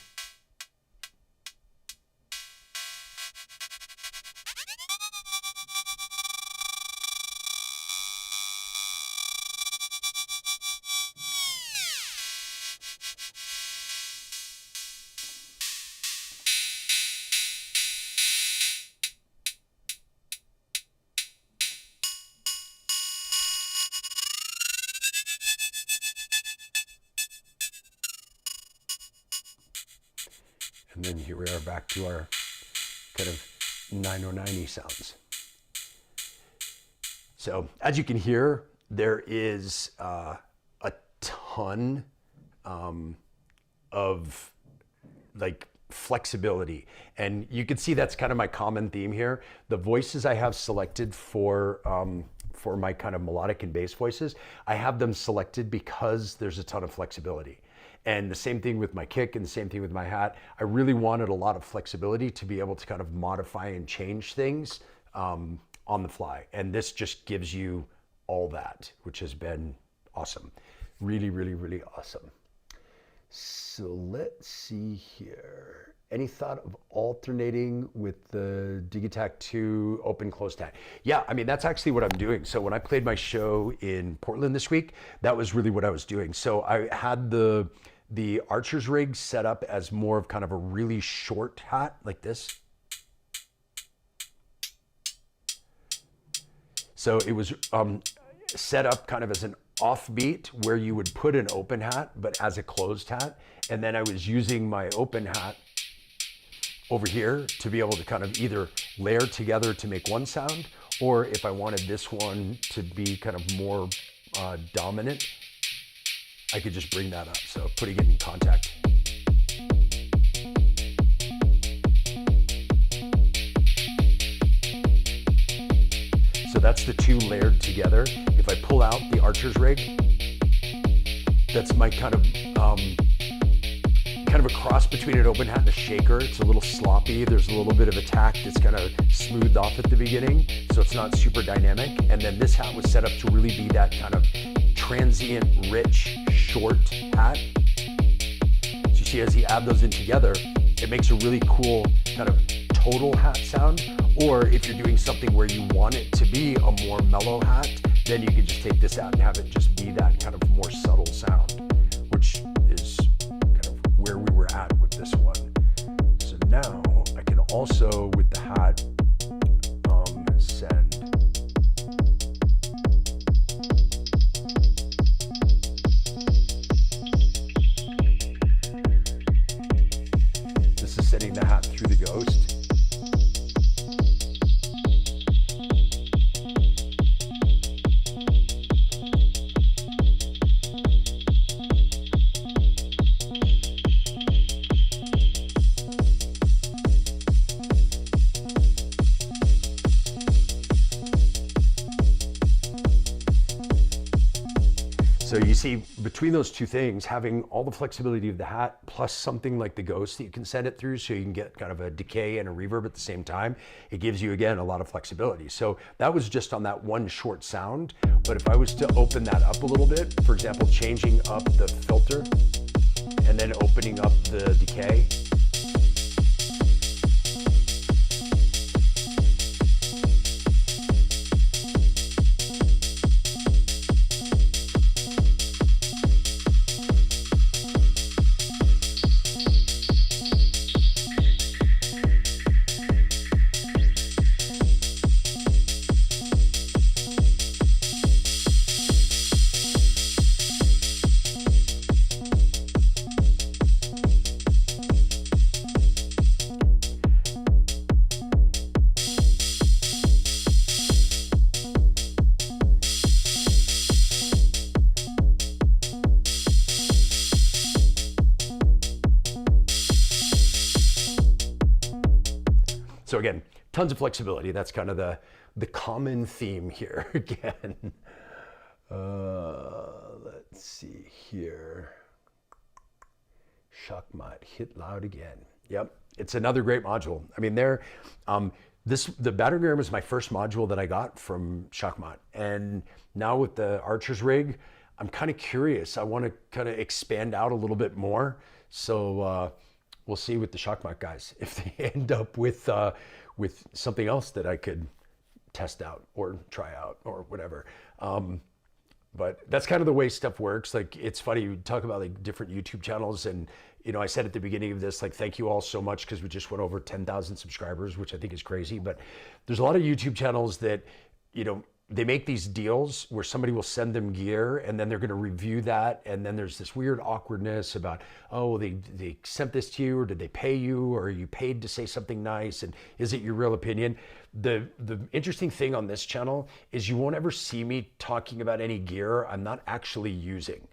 And then here we are back to our kind of 909-y sounds. So as you can hear, there is a ton of like flexibility. And you can see that's kind of my common theme here. The voices I have selected for my kind of melodic and bass voices, I have them selected because there's a ton of flexibility. And the same thing with my kick and the same thing with my hat. I really wanted a lot of flexibility to be able to kind of modify and change things on the fly. And this just gives you all that, which has been awesome. Really, really, really awesome. So let's see here. Any thought of alternating with the Digitakt 2 open closed hat? Yeah, I mean, that's actually what I'm doing. So when I played my show in Portland this week, that was really what I was doing. So I had the Archer's rig set up as more of kind of a really short hat like this. So it was set up kind of as an offbeat where you would put an open hat, but as a closed hat. And then I was using my open hat over here to be able to kind of either layer together to make one sound, or if I wanted this one to be kind of more dominant, I could just bring that up. So putting it in contact. So that's the two layered together. If I pull out the Archer's rig, that's my kind of a cross between an open hat and a shaker. It's a little sloppy. There's a little bit of attack that's kind of smoothed off at the beginning, so it's not super dynamic. And then this hat was set up to really be that kind of transient, rich, short hat. So you see, as you add those in together, it makes a really cool kind of total hat sound. Or if you're doing something where you want it to be a more mellow hat, then you can just take this out and have it just be that kind of more subtle sound, which is kind of where we were at with this one. So now I can also, with the hat, send. This is sending the hat through the Ghost. So you see, between those two things, having all the flexibility of the hat plus something like the Ghost that you can send it through so you can get kind of a decay and a reverb at the same time, it gives you, again, a lot of flexibility. So that was just on that one short sound. But if I was to open that up a little bit, for example, changing up the filter and then opening up the decay, so again, tons of flexibility. That's kind of the common theme here again. Let's see here. Shakmat, hit loud again. Yep, it's another great module. I mean, the Battering Ram was my first module that I got from Shakmat. And now with the Archer's rig, I'm kind of curious. I want to kind of expand out a little bit more. So we'll see with the Shakmat guys if they end up with something else that I could test out or try out or whatever. But that's kind of the way stuff works. Like, it's funny, you talk about like different YouTube channels, and you know, I said at the beginning of this, like, thank you all so much because we just went over 10,000 subscribers, which I think is crazy. But there's a lot of YouTube channels that, you know, they make these deals where somebody will send them gear and then they're going to review that, and then there's this weird awkwardness about, oh, they sent this to you, or did they pay you, or are you paid to say something nice, and is it your real opinion? The interesting thing on this channel is you won't ever see me talking about any gear I'm not actually using.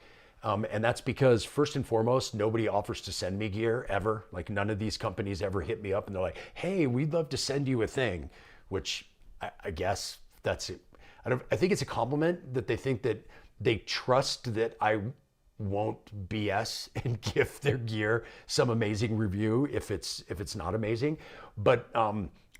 And that's because, first and foremost, nobody offers to send me gear ever. Like, none of these companies ever hit me up and they're like, hey, we'd love to send you a thing, which I guess that's it. I think it's a compliment that they think that they trust that I won't BS and give their gear some amazing review if it's not amazing. But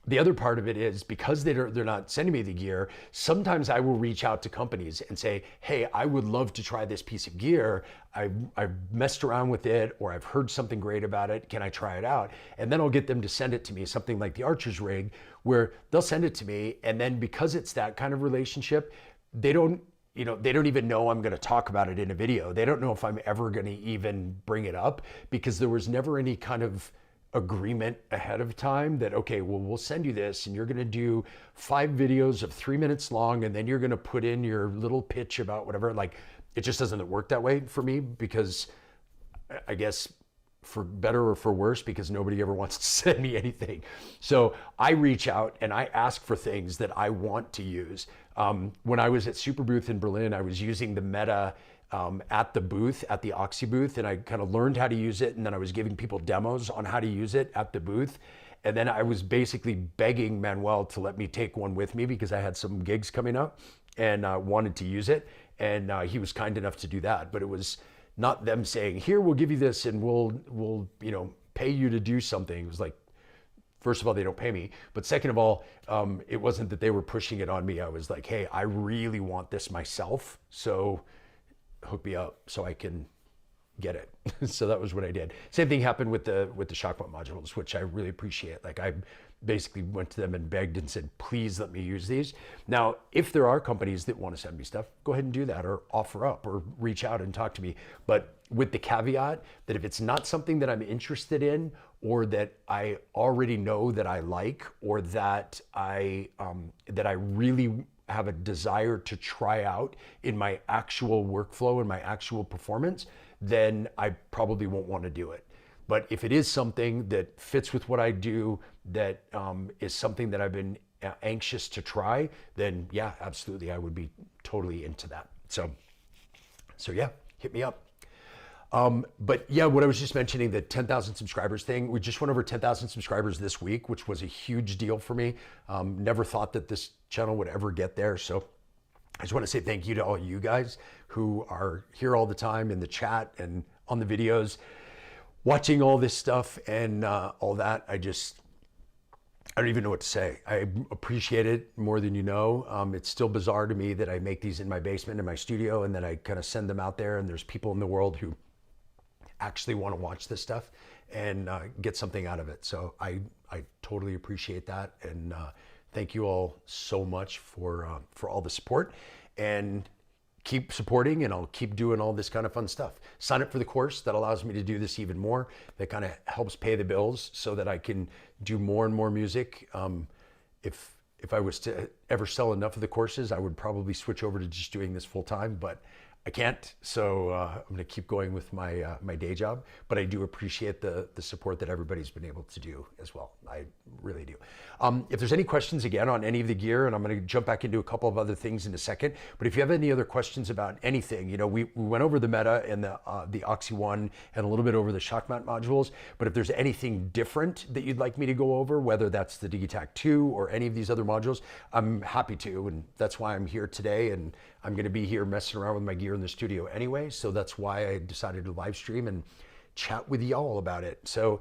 the other part of it is, because they're not sending me the gear, sometimes I will reach out to companies and say, hey, I would love to try this piece of gear. I've messed around with it, or I've heard something great about it. Can I try it out? And then I'll get them to send it to me, something like the Archer's rig, where they'll send it to me. And then, because it's that kind of relationship, they don't even know I'm going to talk about it in a video. They don't know if I'm ever going to even bring it up, because there was never any kind of agreement ahead of time that, okay, well, we'll send you this and you're going to do 5 videos of 3 minutes long, and then you're going to put in your little pitch about whatever. Like, it just doesn't work that way for me, because I guess, for better or for worse, because nobody ever wants to send me anything. So I reach out and I ask for things that I want to use. When I was at Super Booth in Berlin, I was using the Meta at the booth, at the Oxy booth, and I kind of learned how to use it, and then I was giving people demos on how to use it at the booth. And then I was basically begging Manuel to let me take one with me, because I had some gigs coming up and wanted to use it. And he was kind enough to do that. But it was not them saying, here, we'll give you this and we'll pay you to do something. It was like, first of all, they don't pay me. But second of all, it wasn't that they were pushing it on me. I was like, hey, I really want this myself, so hook me up so I can get it. So that was what I did. Same thing happened with the Shockwamp modules, which I really appreciate. Like, I basically went to them and begged and said, please let me use these. Now, if there are companies that want to send me stuff, go ahead and do that, or offer up, or reach out and talk to me. But with the caveat that if it's not something that I'm interested in, or that I already know that I like, or that I really have a desire to try out in my actual workflow and my actual performance, then I probably won't want to do it. But if it is something that fits with what I do, that is something that I've been anxious to try, then yeah, absolutely, I would be totally into that. So yeah, hit me up. But yeah, what I was just mentioning, the 10,000 subscribers thing, we just went over 10,000 subscribers this week, which was a huge deal for me. Never thought that this channel would ever get there. So I just want to say thank you to all you guys who are here all the time in the chat and on the videos, watching all this stuff and all that. I don't even know what to say. I appreciate it more than you know. It's still bizarre to me that I make these in my basement in my studio, and then I kind of send them out there, and there's people in the world who actually want to watch this stuff and get something out of it. So I totally appreciate that, and thank you all so much for all the support, and keep supporting, and I'll keep doing all this kind of fun stuff. Sign up for the course. That allows me to do this even more. That kind of helps pay the bills so that I can do more and more music. If I was to ever sell enough of the courses, I would probably switch over to just doing this full time, but I can't, so I'm going to keep going with my my day job. But I do appreciate the support that everybody's been able to do as well. I really do. If there's any questions, again, on any of the gear, and I'm going to jump back into a couple of other things in a second, but if you have any other questions about anything, we went over the Meta and the Oxy One and a little bit over the shock mount modules, but if there's anything different that you'd like me to go over, whether that's the Digitac 2 or any of these other modules, I'm happy to, and that's why I'm here today, and I'm going to be here messing around with my gear in the studio anyway, so that's why I decided to live stream and chat with y'all about it. So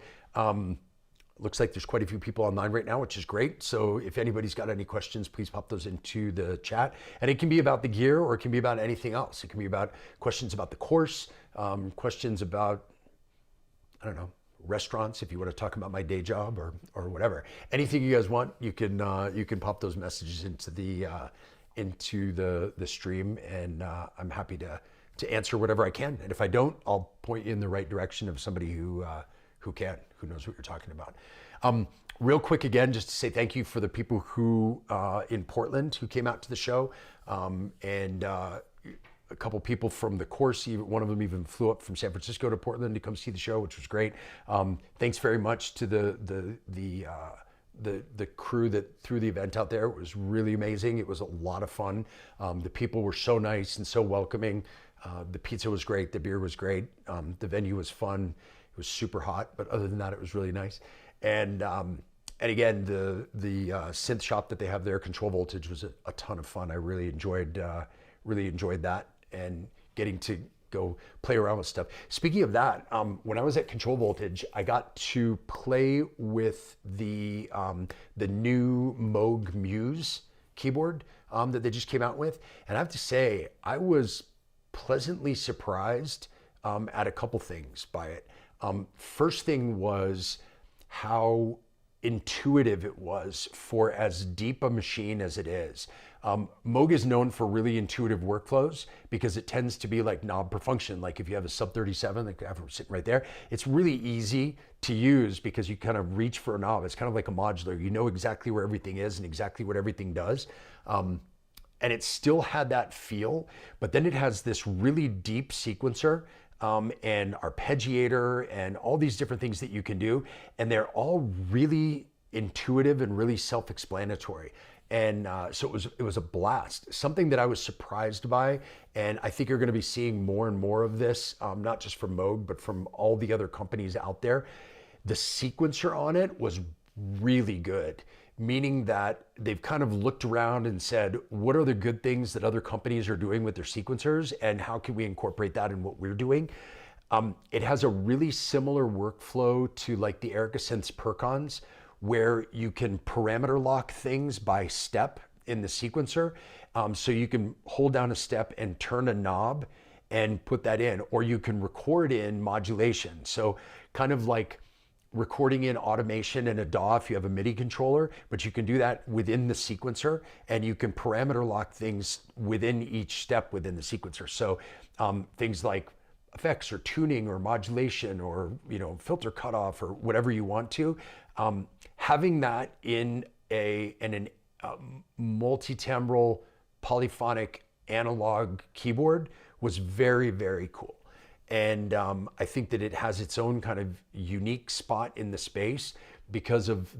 looks like there's quite a few people online right now, which is great. So if anybody's got any questions, please pop those into the chat. And it can be about the gear, or it can be about anything else. It can be about questions about the course, questions about, I don't know, restaurants, if you want to talk about my day job, or whatever. Anything you guys want, you can pop those messages into the stream, and I'm happy to answer whatever I can. And if I don't, I'll point you in the right direction of somebody who can. who knows what you're talking about. Real quick again, just to say thank you for the people who in Portland who came out to the show, and a couple people from the course. One of them even flew up from San Francisco to Portland to come see the show, which was great. Thanks very much to the crew that threw the event out there. It was really amazing. It was a lot of fun. The people were so nice and so welcoming. The pizza was great. The beer was great. The venue was fun. It was super hot, but other than that, it was really nice. And again, the synth shop that they have there, Control Voltage, was a ton of fun. I really enjoyed that, and getting to go play around with stuff. Speaking of that, when I was at Control Voltage, I got to play with the new Moog Muse keyboard that they just came out with, and I have to say, I was pleasantly surprised at a couple things by it. First thing was how intuitive it was for as deep a machine as it is. Moog is known for really intuitive workflows because it tends to be like knob per function. Like if you have a sub 37, like I have it sitting right there, it's really easy to use because you kind of reach for a knob. It's kind of like a modular. You know exactly where everything is and exactly what everything does. And it still had that feel, but then it has this really deep sequencer and arpeggiator and all these different things that you can do. And they're all really intuitive and really self-explanatory. And so it was a blast, something that I was surprised by. And I think you're going to be seeing more and more of this, not just from Moog, but from all the other companies out there. The sequencer on it was really good, meaning that they've kind of looked around and said, what are the good things that other companies are doing with their sequencers, and how can we incorporate that in what we're doing? It has a really similar workflow to like the Erica Synths Percons, where you can parameter lock things by step in the sequencer. So you can hold down a step and turn a knob and put that in, or you can record in modulation. So kind of like recording in automation in a DAW if you have a MIDI controller, but you can do that within the sequencer, and you can parameter lock things within each step within the sequencer. So things like effects or tuning or modulation or filter cutoff or whatever you want to, having that in an multi-timbral polyphonic analog keyboard was very, very cool. And I think that it has its own kind of unique spot in the space because of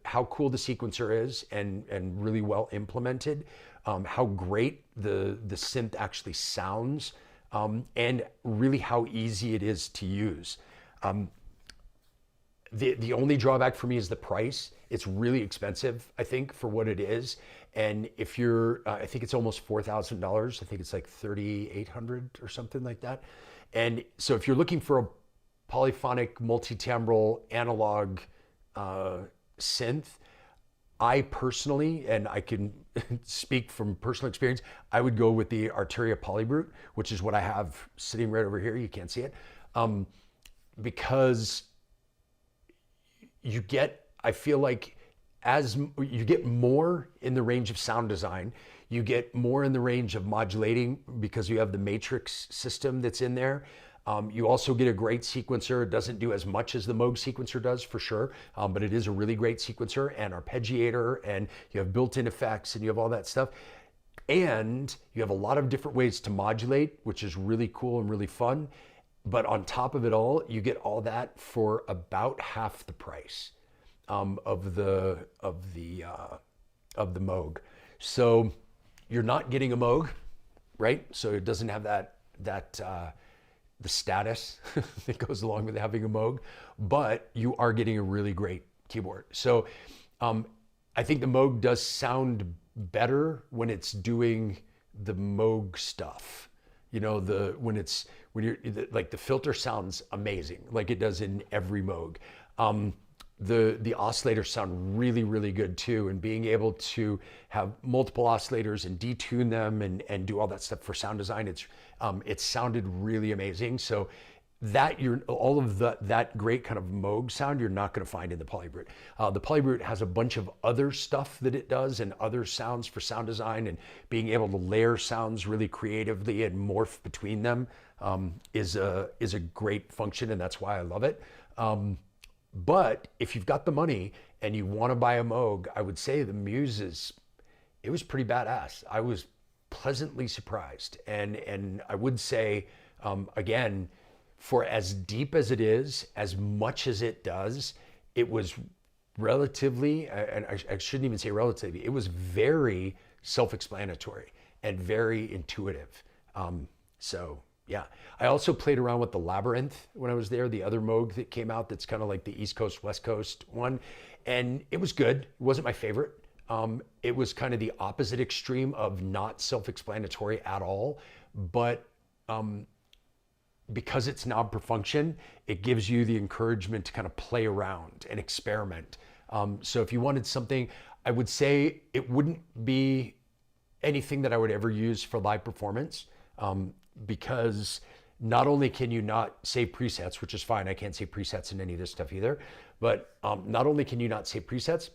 how cool the sequencer is and really well implemented, how great the synth actually sounds, and really how easy it is to use. The only drawback for me is the price. It's really expensive, I think, for what it is. And if you're, I think it's almost $4,000. I think it's like $3,800 or something like that. And so if you're looking for a polyphonic multi-timbral analog synth, I personally, and I can speak from personal experience, I would go with the Arturia Polybrute, which is what I have sitting right over here. You can't see it. Because I feel like as you get more in the range of sound design, you get more in the range of modulating because you have the matrix system that's in there. You also get a great sequencer. It doesn't do as much as the Moog sequencer does for sure, but it is a really great sequencer and arpeggiator, and you have built-in effects and you have all that stuff. And you have a lot of different ways to modulate, which is really cool and really fun. But on top of it all, you get all that for about half the price of the Moog. So you're not getting a Moog, right? So it doesn't have the status that goes along with having a Moog, but you are getting a really great keyboard. So I think the Moog does sound better when it's doing the Moog stuff. When you're like, the filter sounds amazing, like it does in every Moog. The oscillators sound really, really good too, and being able to have multiple oscillators and detune them and do all that stuff for sound design, it sounded really amazing. So that all of that great kind of Moog sound you're not going to find in the Polybrute. The Polybrute has a bunch of other stuff that it does and other sounds for sound design, and being able to layer sounds really creatively and morph between them is a great function, and that's why I love it. But if you've got the money and you want to buy a Moog, I would say the Muse it was pretty badass. I was pleasantly surprised. And I would say, again, for as deep as it is, as much as it does, it was relatively, and I shouldn't even say relatively, it was very self-explanatory and very intuitive. So yeah, I also played around with the Labyrinth when I was there, the other Moog that came out that's kind of like the East Coast, West Coast one. And it was good. It wasn't my favorite. It was kind of the opposite extreme of not self-explanatory at all. But because it's knob per function, it gives you the encouragement to kind of play around and experiment. So if you wanted something, I would say it wouldn't be anything that I would ever use for live performance, because not only can you not save presets, which is fine, I can't save presets in any of this stuff either, but not only can you not save presets,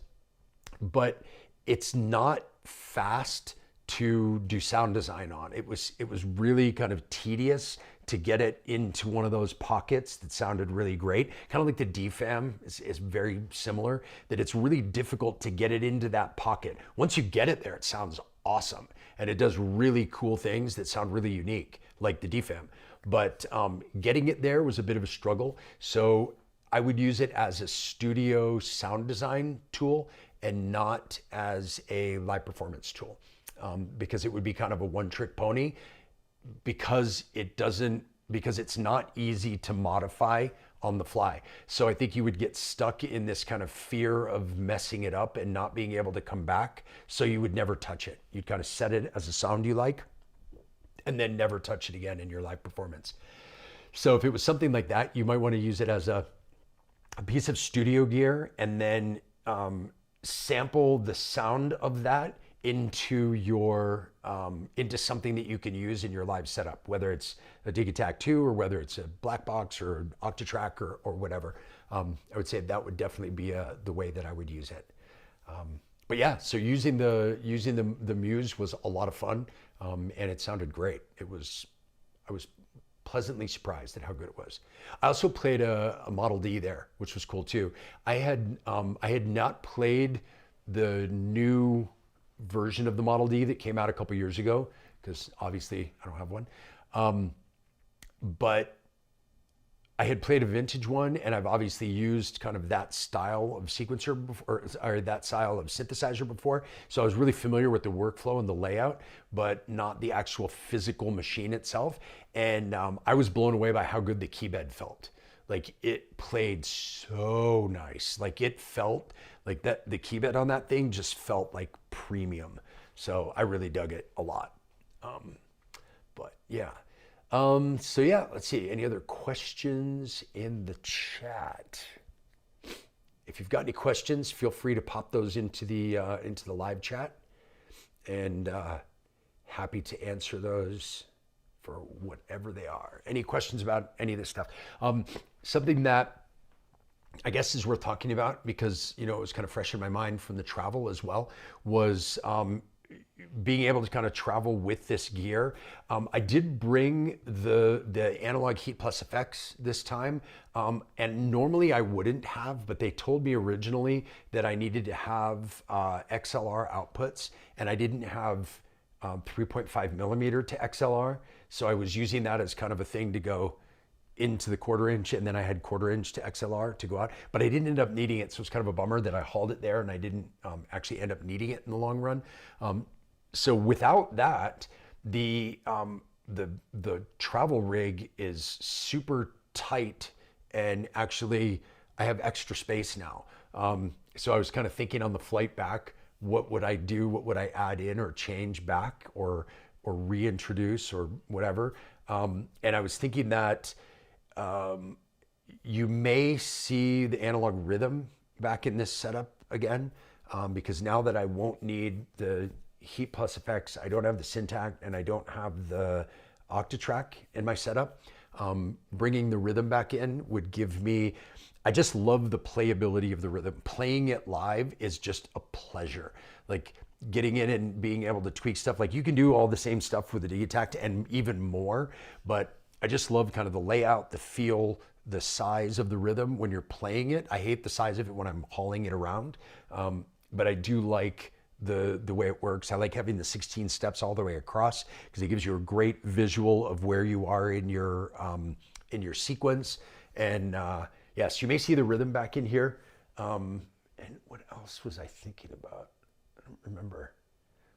but it's not fast to do sound design on. It was really kind of tedious to get it into one of those pockets that sounded really great. Kind of like the DFAM is very similar, that it's really difficult to get it into that pocket. Once you get it there, it sounds awesome. And it does really cool things that sound really unique, like the DFAM. But getting it there was a bit of a struggle. So I would use it as a studio sound design tool and not as a live performance tool. Because it would be kind of a one-trick pony, because it's not easy to modify on the fly. So I think you would get stuck in this kind of fear of messing it up and not being able to come back. So you would never touch it. You'd kind of set it as a sound you like and then never touch it again in your live performance. So if it was something like that, you might want to use it as a piece of studio gear and then sample the sound of that into your into something that you can use in your live setup, whether it's a Digitakt 2 or whether it's a black box or Octatrack or whatever. I would say that would definitely be the way that I would use it. But yeah, so using the Muse was a lot of fun, and it sounded great. I was pleasantly surprised at how good it was. I also played a Model D there, which was cool too. I had not played the new version of the Model D that came out a couple years ago, because obviously I don't have one. But I had played a vintage one, and I've obviously used kind of that style of sequencer before, or that style of synthesizer before. So I was really familiar with the workflow and the layout, but not the actual physical machine itself. And I was blown away by how good the keybed felt. Like, it played so nice. Like, it felt like that the keybed on that thing just felt like premium. So I really dug it a lot. But yeah. So yeah, let's see. Any other questions in the chat? If you've got any questions, feel free to pop those into the live chat, and happy to answer those for whatever they are. Any questions about any of this stuff? Something that I guess is worth talking about, because it was kind of fresh in my mind from the travel as well, was being able to kind of travel with this gear. I did bring the Analog Heat Plus effects this time, and normally I wouldn't have, but they told me originally that I needed to have XLR outputs, and I didn't have 3.5 millimeter to XLR, so I was using that as kind of a thing to go into the 1/4 inch, and then I had 1/4 inch to XLR to go out, but I didn't end up needing it. So it's kind of a bummer that I hauled it there and I didn't actually end up needing it in the long run. So without that, the travel rig is super tight, and actually I have extra space now. So I was kind of thinking on the flight back, what would I do? What would I add in or change back or reintroduce or whatever? And I was thinking that you may see the Analog Rhythm back in this setup again, because now that I won't need the Heat Plus effects, I don't have the Syntakt, and I don't have the Octatrack in my setup. Bringing the Rhythm back in would give me, I just love the playability of the Rhythm. Playing it live is just a pleasure. Like, getting in and being able to tweak stuff. Like, you can do all the same stuff with the Digitakt and even more, but I just love kind of the layout, the feel, the size of the rhythm when you're playing it. I hate the size of it when I'm hauling it around, but I do like the way it works. I like having the 16 steps all the way across because it gives you a great visual of where you are in your sequence. And yes, you may see the rhythm back in here. And what else was I thinking about? I don't remember,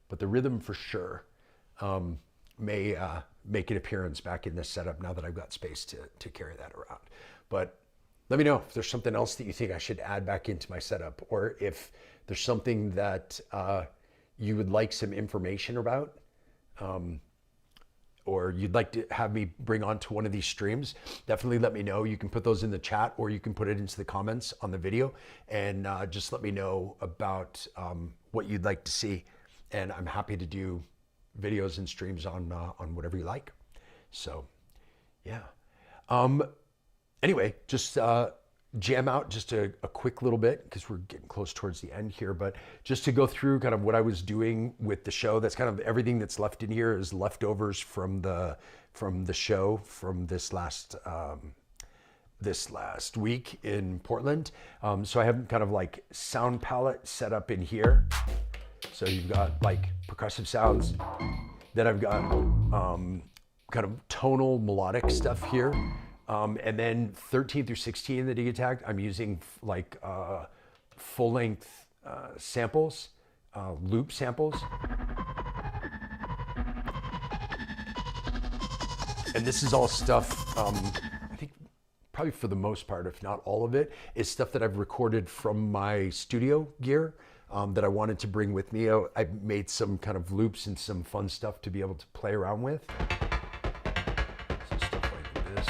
but the rhythm for sure may make an appearance back in this setup now that I've got space to carry that around. But let me know if there's something else that you think I should add back into my setup, or if there's something that you would like some information about, or you'd like to have me bring onto one of these streams. Definitely let me know. You can put those in the chat, or you can put it into the comments on the video, and just let me know about what you'd like to see. And I'm happy to do videos and streams on whatever you like. So yeah. Anyway, just jam out just a quick little bit because we're getting close towards the end here, but just to go through kind of what I was doing with the show. That's kind of everything that's left in here is leftovers from the show from this last week in Portland. So I have kind of like sound palette set up in here. So you've got like percussive sounds. Then I've got kind of tonal melodic stuff here. And then 13 through 16 in the Digitakt, I'm using like full length samples, loop samples. And this is all stuff, I think probably for the most part, if not all of it, is stuff that I've recorded from my studio gear. That I wanted to bring with me. I made some kind of loops and some fun stuff to be able to play around with. So stuff like this.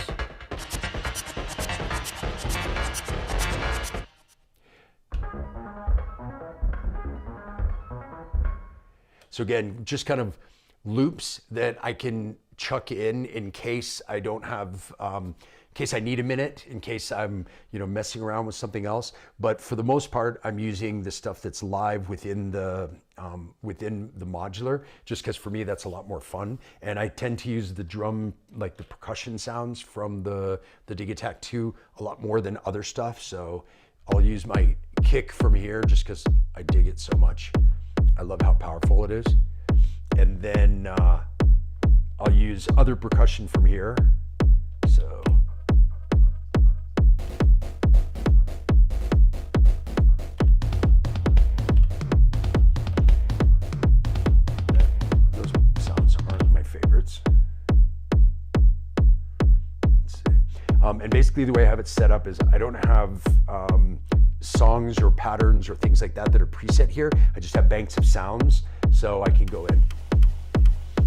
So again, just kind of loops that I can chuck in case I don't have, in case I need a minute, in case I'm, messing around with something else. But for the most part, I'm using the stuff that's live within the modular, just because for me that's a lot more fun. And I tend to use the drum, like the percussion sounds from the Digitakt 2 a lot more than other stuff. So I'll use my kick from here just because I dig it so much. I love how powerful it is. And then I'll use other percussion from here. So those sounds aren't my favorites. Let's see. And basically the way I have it set up is I don't have songs or patterns or things like that are preset here. I just have banks of sounds, so I can go in.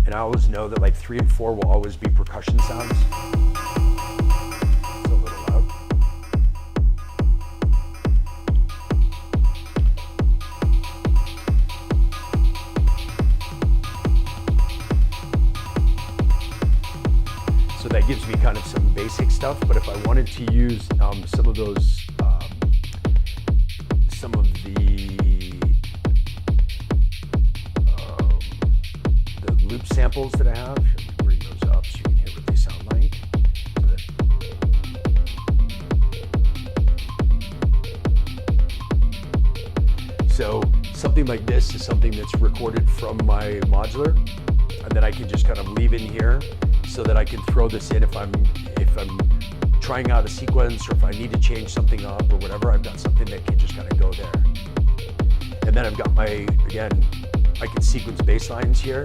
And I always know that like 3 and 4 will always be percussion sounds. It's a little loud. So that gives me kind of some basic stuff, but if I wanted to use some of those, some of the loop samples that I have, bring those up so you can hear what they sound like. So something like this is something that's recorded from my modular, and then I can just kind of leave in here so that I can throw this in if I'm trying out a sequence, or if I need to change something up or whatever. I've got something that can just kind of go there. And then I've got again, I can sequence bass lines here.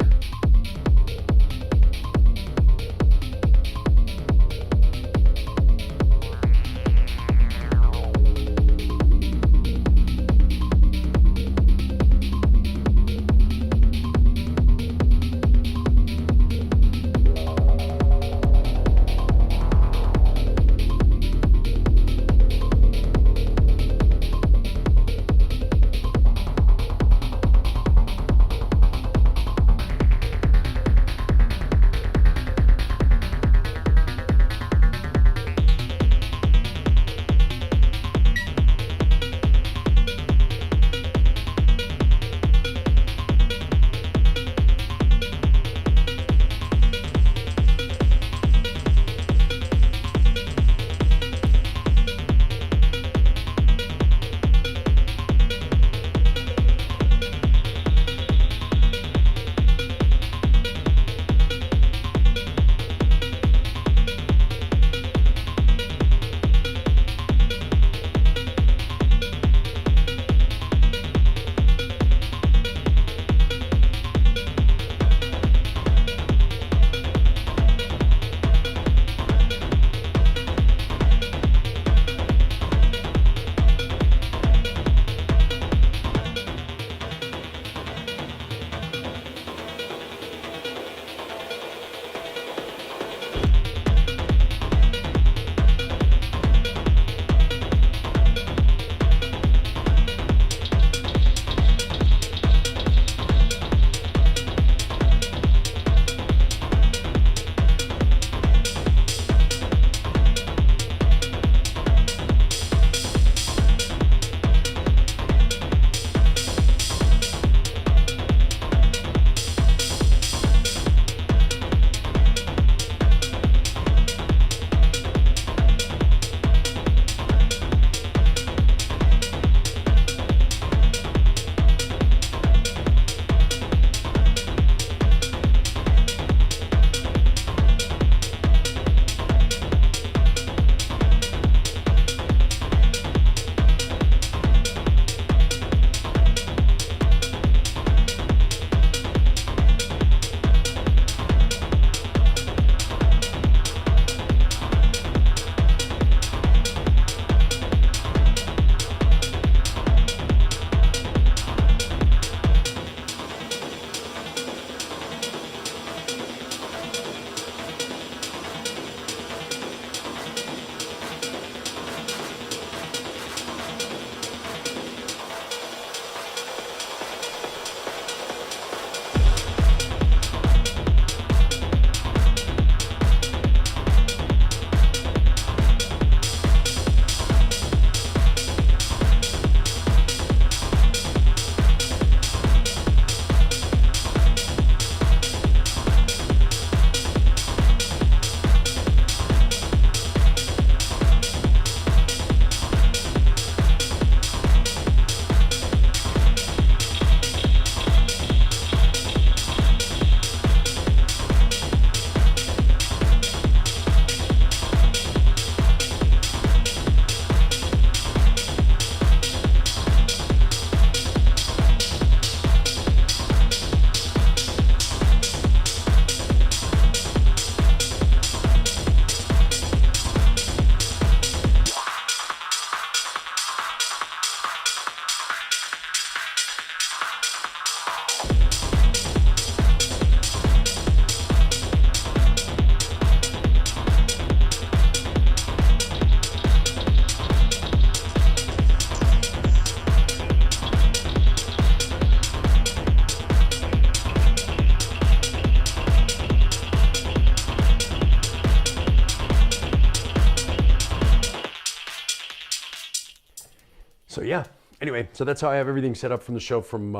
Anyway, so that's how I have everything set up from the show from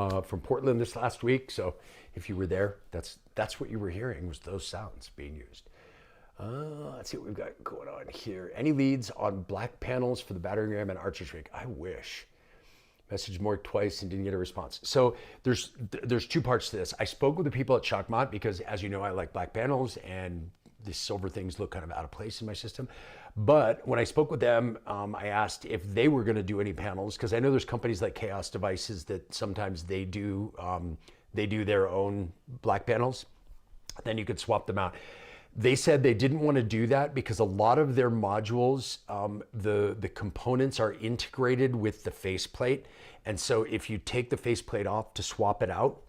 Portland this last week. So if you were there, that's what you were hearing, was those sounds being used. Let's see what we've got going on here. Any leads on black panels for the battering ram and Archer's rig? I wish. Messaged Mork twice and didn't get a response. So there's two parts to this. I spoke with the people at Shockmont because, as you know, I like black panels and the silver things look kind of out of place in my system. But when I spoke with them, I asked if they were going to do any panels, because I know there's companies like Chaos Devices that sometimes they do their own black panels. Then you could swap them out. They said they didn't want to do that because a lot of their modules, the components are integrated with the faceplate. And so if you take the faceplate off to swap it out,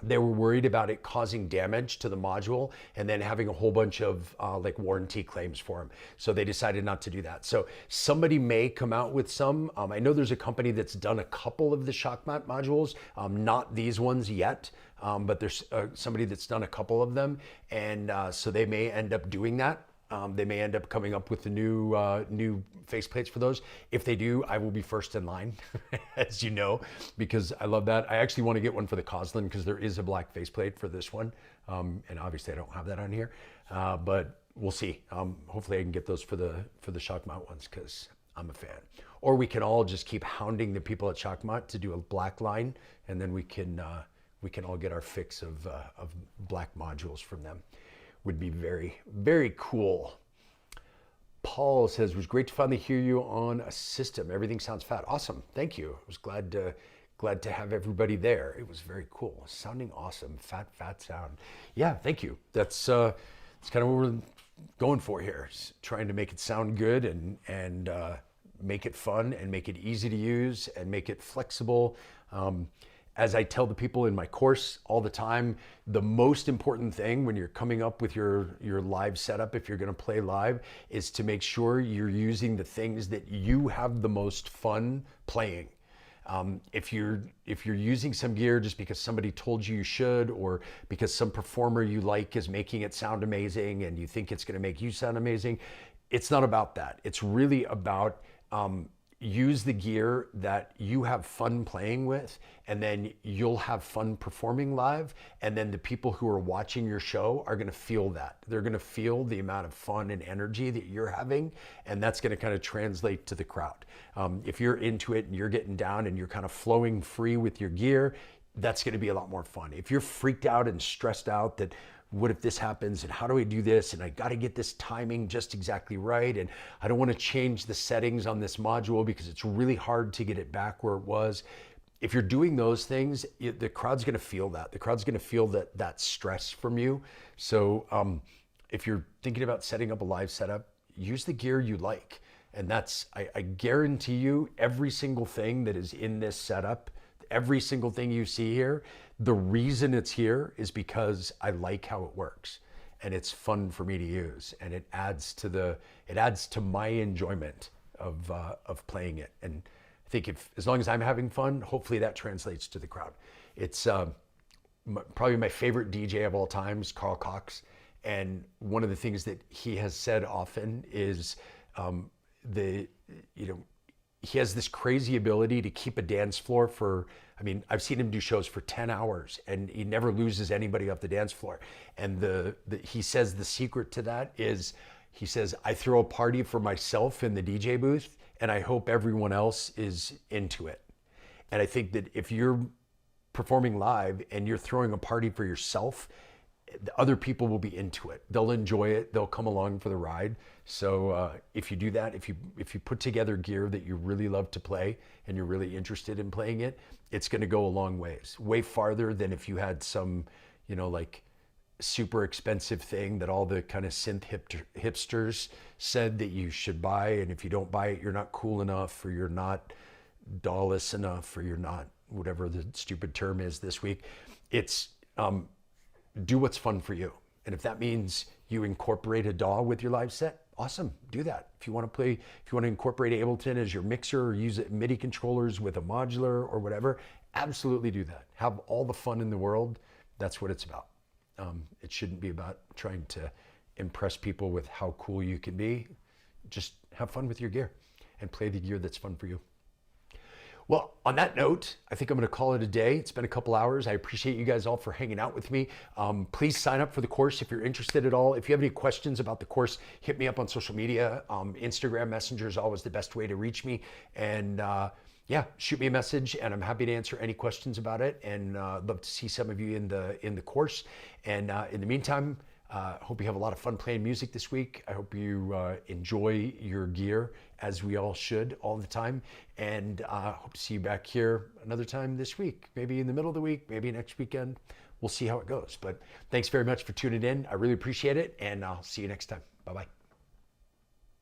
they were worried about it causing damage to the module and then having a whole bunch of like warranty claims for them. So they decided not to do that. So somebody may come out with some. I know there's a company that's done a couple of the Shockmont modules, not these ones yet, but there's somebody that's done a couple of them. And so they may end up doing that. They may end up coming up with the new faceplates for those. If they do, I will be first in line, as you know, because I love that. I actually want to get one for the Coslin because there is a black faceplate for this one. And obviously I don't have that on here, but we'll see. Hopefully I can get those for the Shockmont ones because I'm a fan. Or we can all just keep hounding the people at Shockmont to do a black line, and then we can all get our fix of black modules from them. Would be very, very cool. Paul says, it was great to finally hear you on a system. Everything sounds fat. Awesome. Thank you. I was glad to have everybody there. It was very cool. Sounding awesome. Fat sound. Yeah, thank you. That's kind of what we're going for here. Trying to make it sound good and make it fun and make it easy to use and make it flexible. As I tell the people in my course all the time, the most important thing when you're coming up with your live setup, if you're going to play live, is to make sure you're using the things that you have the most fun playing. If you're using some gear just because somebody told you should, or because some performer you like is making it sound amazing and you think it's going to make you sound amazing, it's not about that. It's really about use the gear that you have fun playing with, and then you'll have fun performing live. And then the people who are watching your show are going to feel that. They're going to feel the amount of fun and energy that you're having, and that's going to kind of translate to the crowd. If you're into it and you're getting down and you're kind of flowing free with your gear, that's going to be a lot more fun. If you're freaked out and stressed out that, what if this happens, and how do I do this, and I got to get this timing just exactly right, and I don't want to change the settings on this module because it's really hard to get it back where it was. If you're doing those things, the crowd's going to feel that. The crowd's going to feel that stress from you. So if you're thinking about setting up a live setup, use the gear you like. And that's, I guarantee you, every single thing that is in this setup, every single thing you see here, the reason it's here is because I like how it works and it's fun for me to use, and it adds to my enjoyment of playing it. And I think as long as I'm having fun, hopefully that translates to the crowd. It's probably my favorite DJ of all time is Carl Cox, and one of the things that he has said often is he has this crazy ability to keep a dance floor for, I've seen him do shows for 10 hours and he never loses anybody off the dance floor. And he says the secret to that is, he says, I throw a party for myself in the DJ booth and I hope everyone else is into it. And I think that if you're performing live and you're throwing a party for yourself, the other people will be into it. They'll enjoy it. They'll come along for the ride. So if you do that, if you put together gear that you really love to play and you're really interested in playing it, it's going to go a long ways, way farther than if you had some, like super expensive thing that all the kind of synth hipsters said that you should buy. And if you don't buy it, you're not cool enough, or you're not doll-less enough, or you're not whatever the stupid term is this week. It's do what's fun for you. And if that means you incorporate a DAW with your live set, awesome, do that. If you want to incorporate Ableton as your mixer, or use it MIDI controllers with a modular or whatever, absolutely do that. Have all the fun in the world. That's what it's about. It shouldn't be about trying to impress people with how cool you can be. Just have fun with your gear and play the gear that's fun for you. Well, on that note, I think I'm going to call it a day. It's been a couple hours. I appreciate you guys all for hanging out with me. Please sign up for the course if you're interested at all. If you have any questions about the course, hit me up on social media. Instagram Messenger is always the best way to reach me. And yeah, shoot me a message, and I'm happy to answer any questions about it. And love to see some of you in the course. And in the meantime, hope you have a lot of fun playing music this week. I hope you enjoy your gear, as we all should, all the time. And hope to see you back here another time this week, maybe in the middle of the week, maybe next weekend. We'll see how it goes. But thanks very much for tuning in. I really appreciate it, and I'll see you next time. Bye-bye.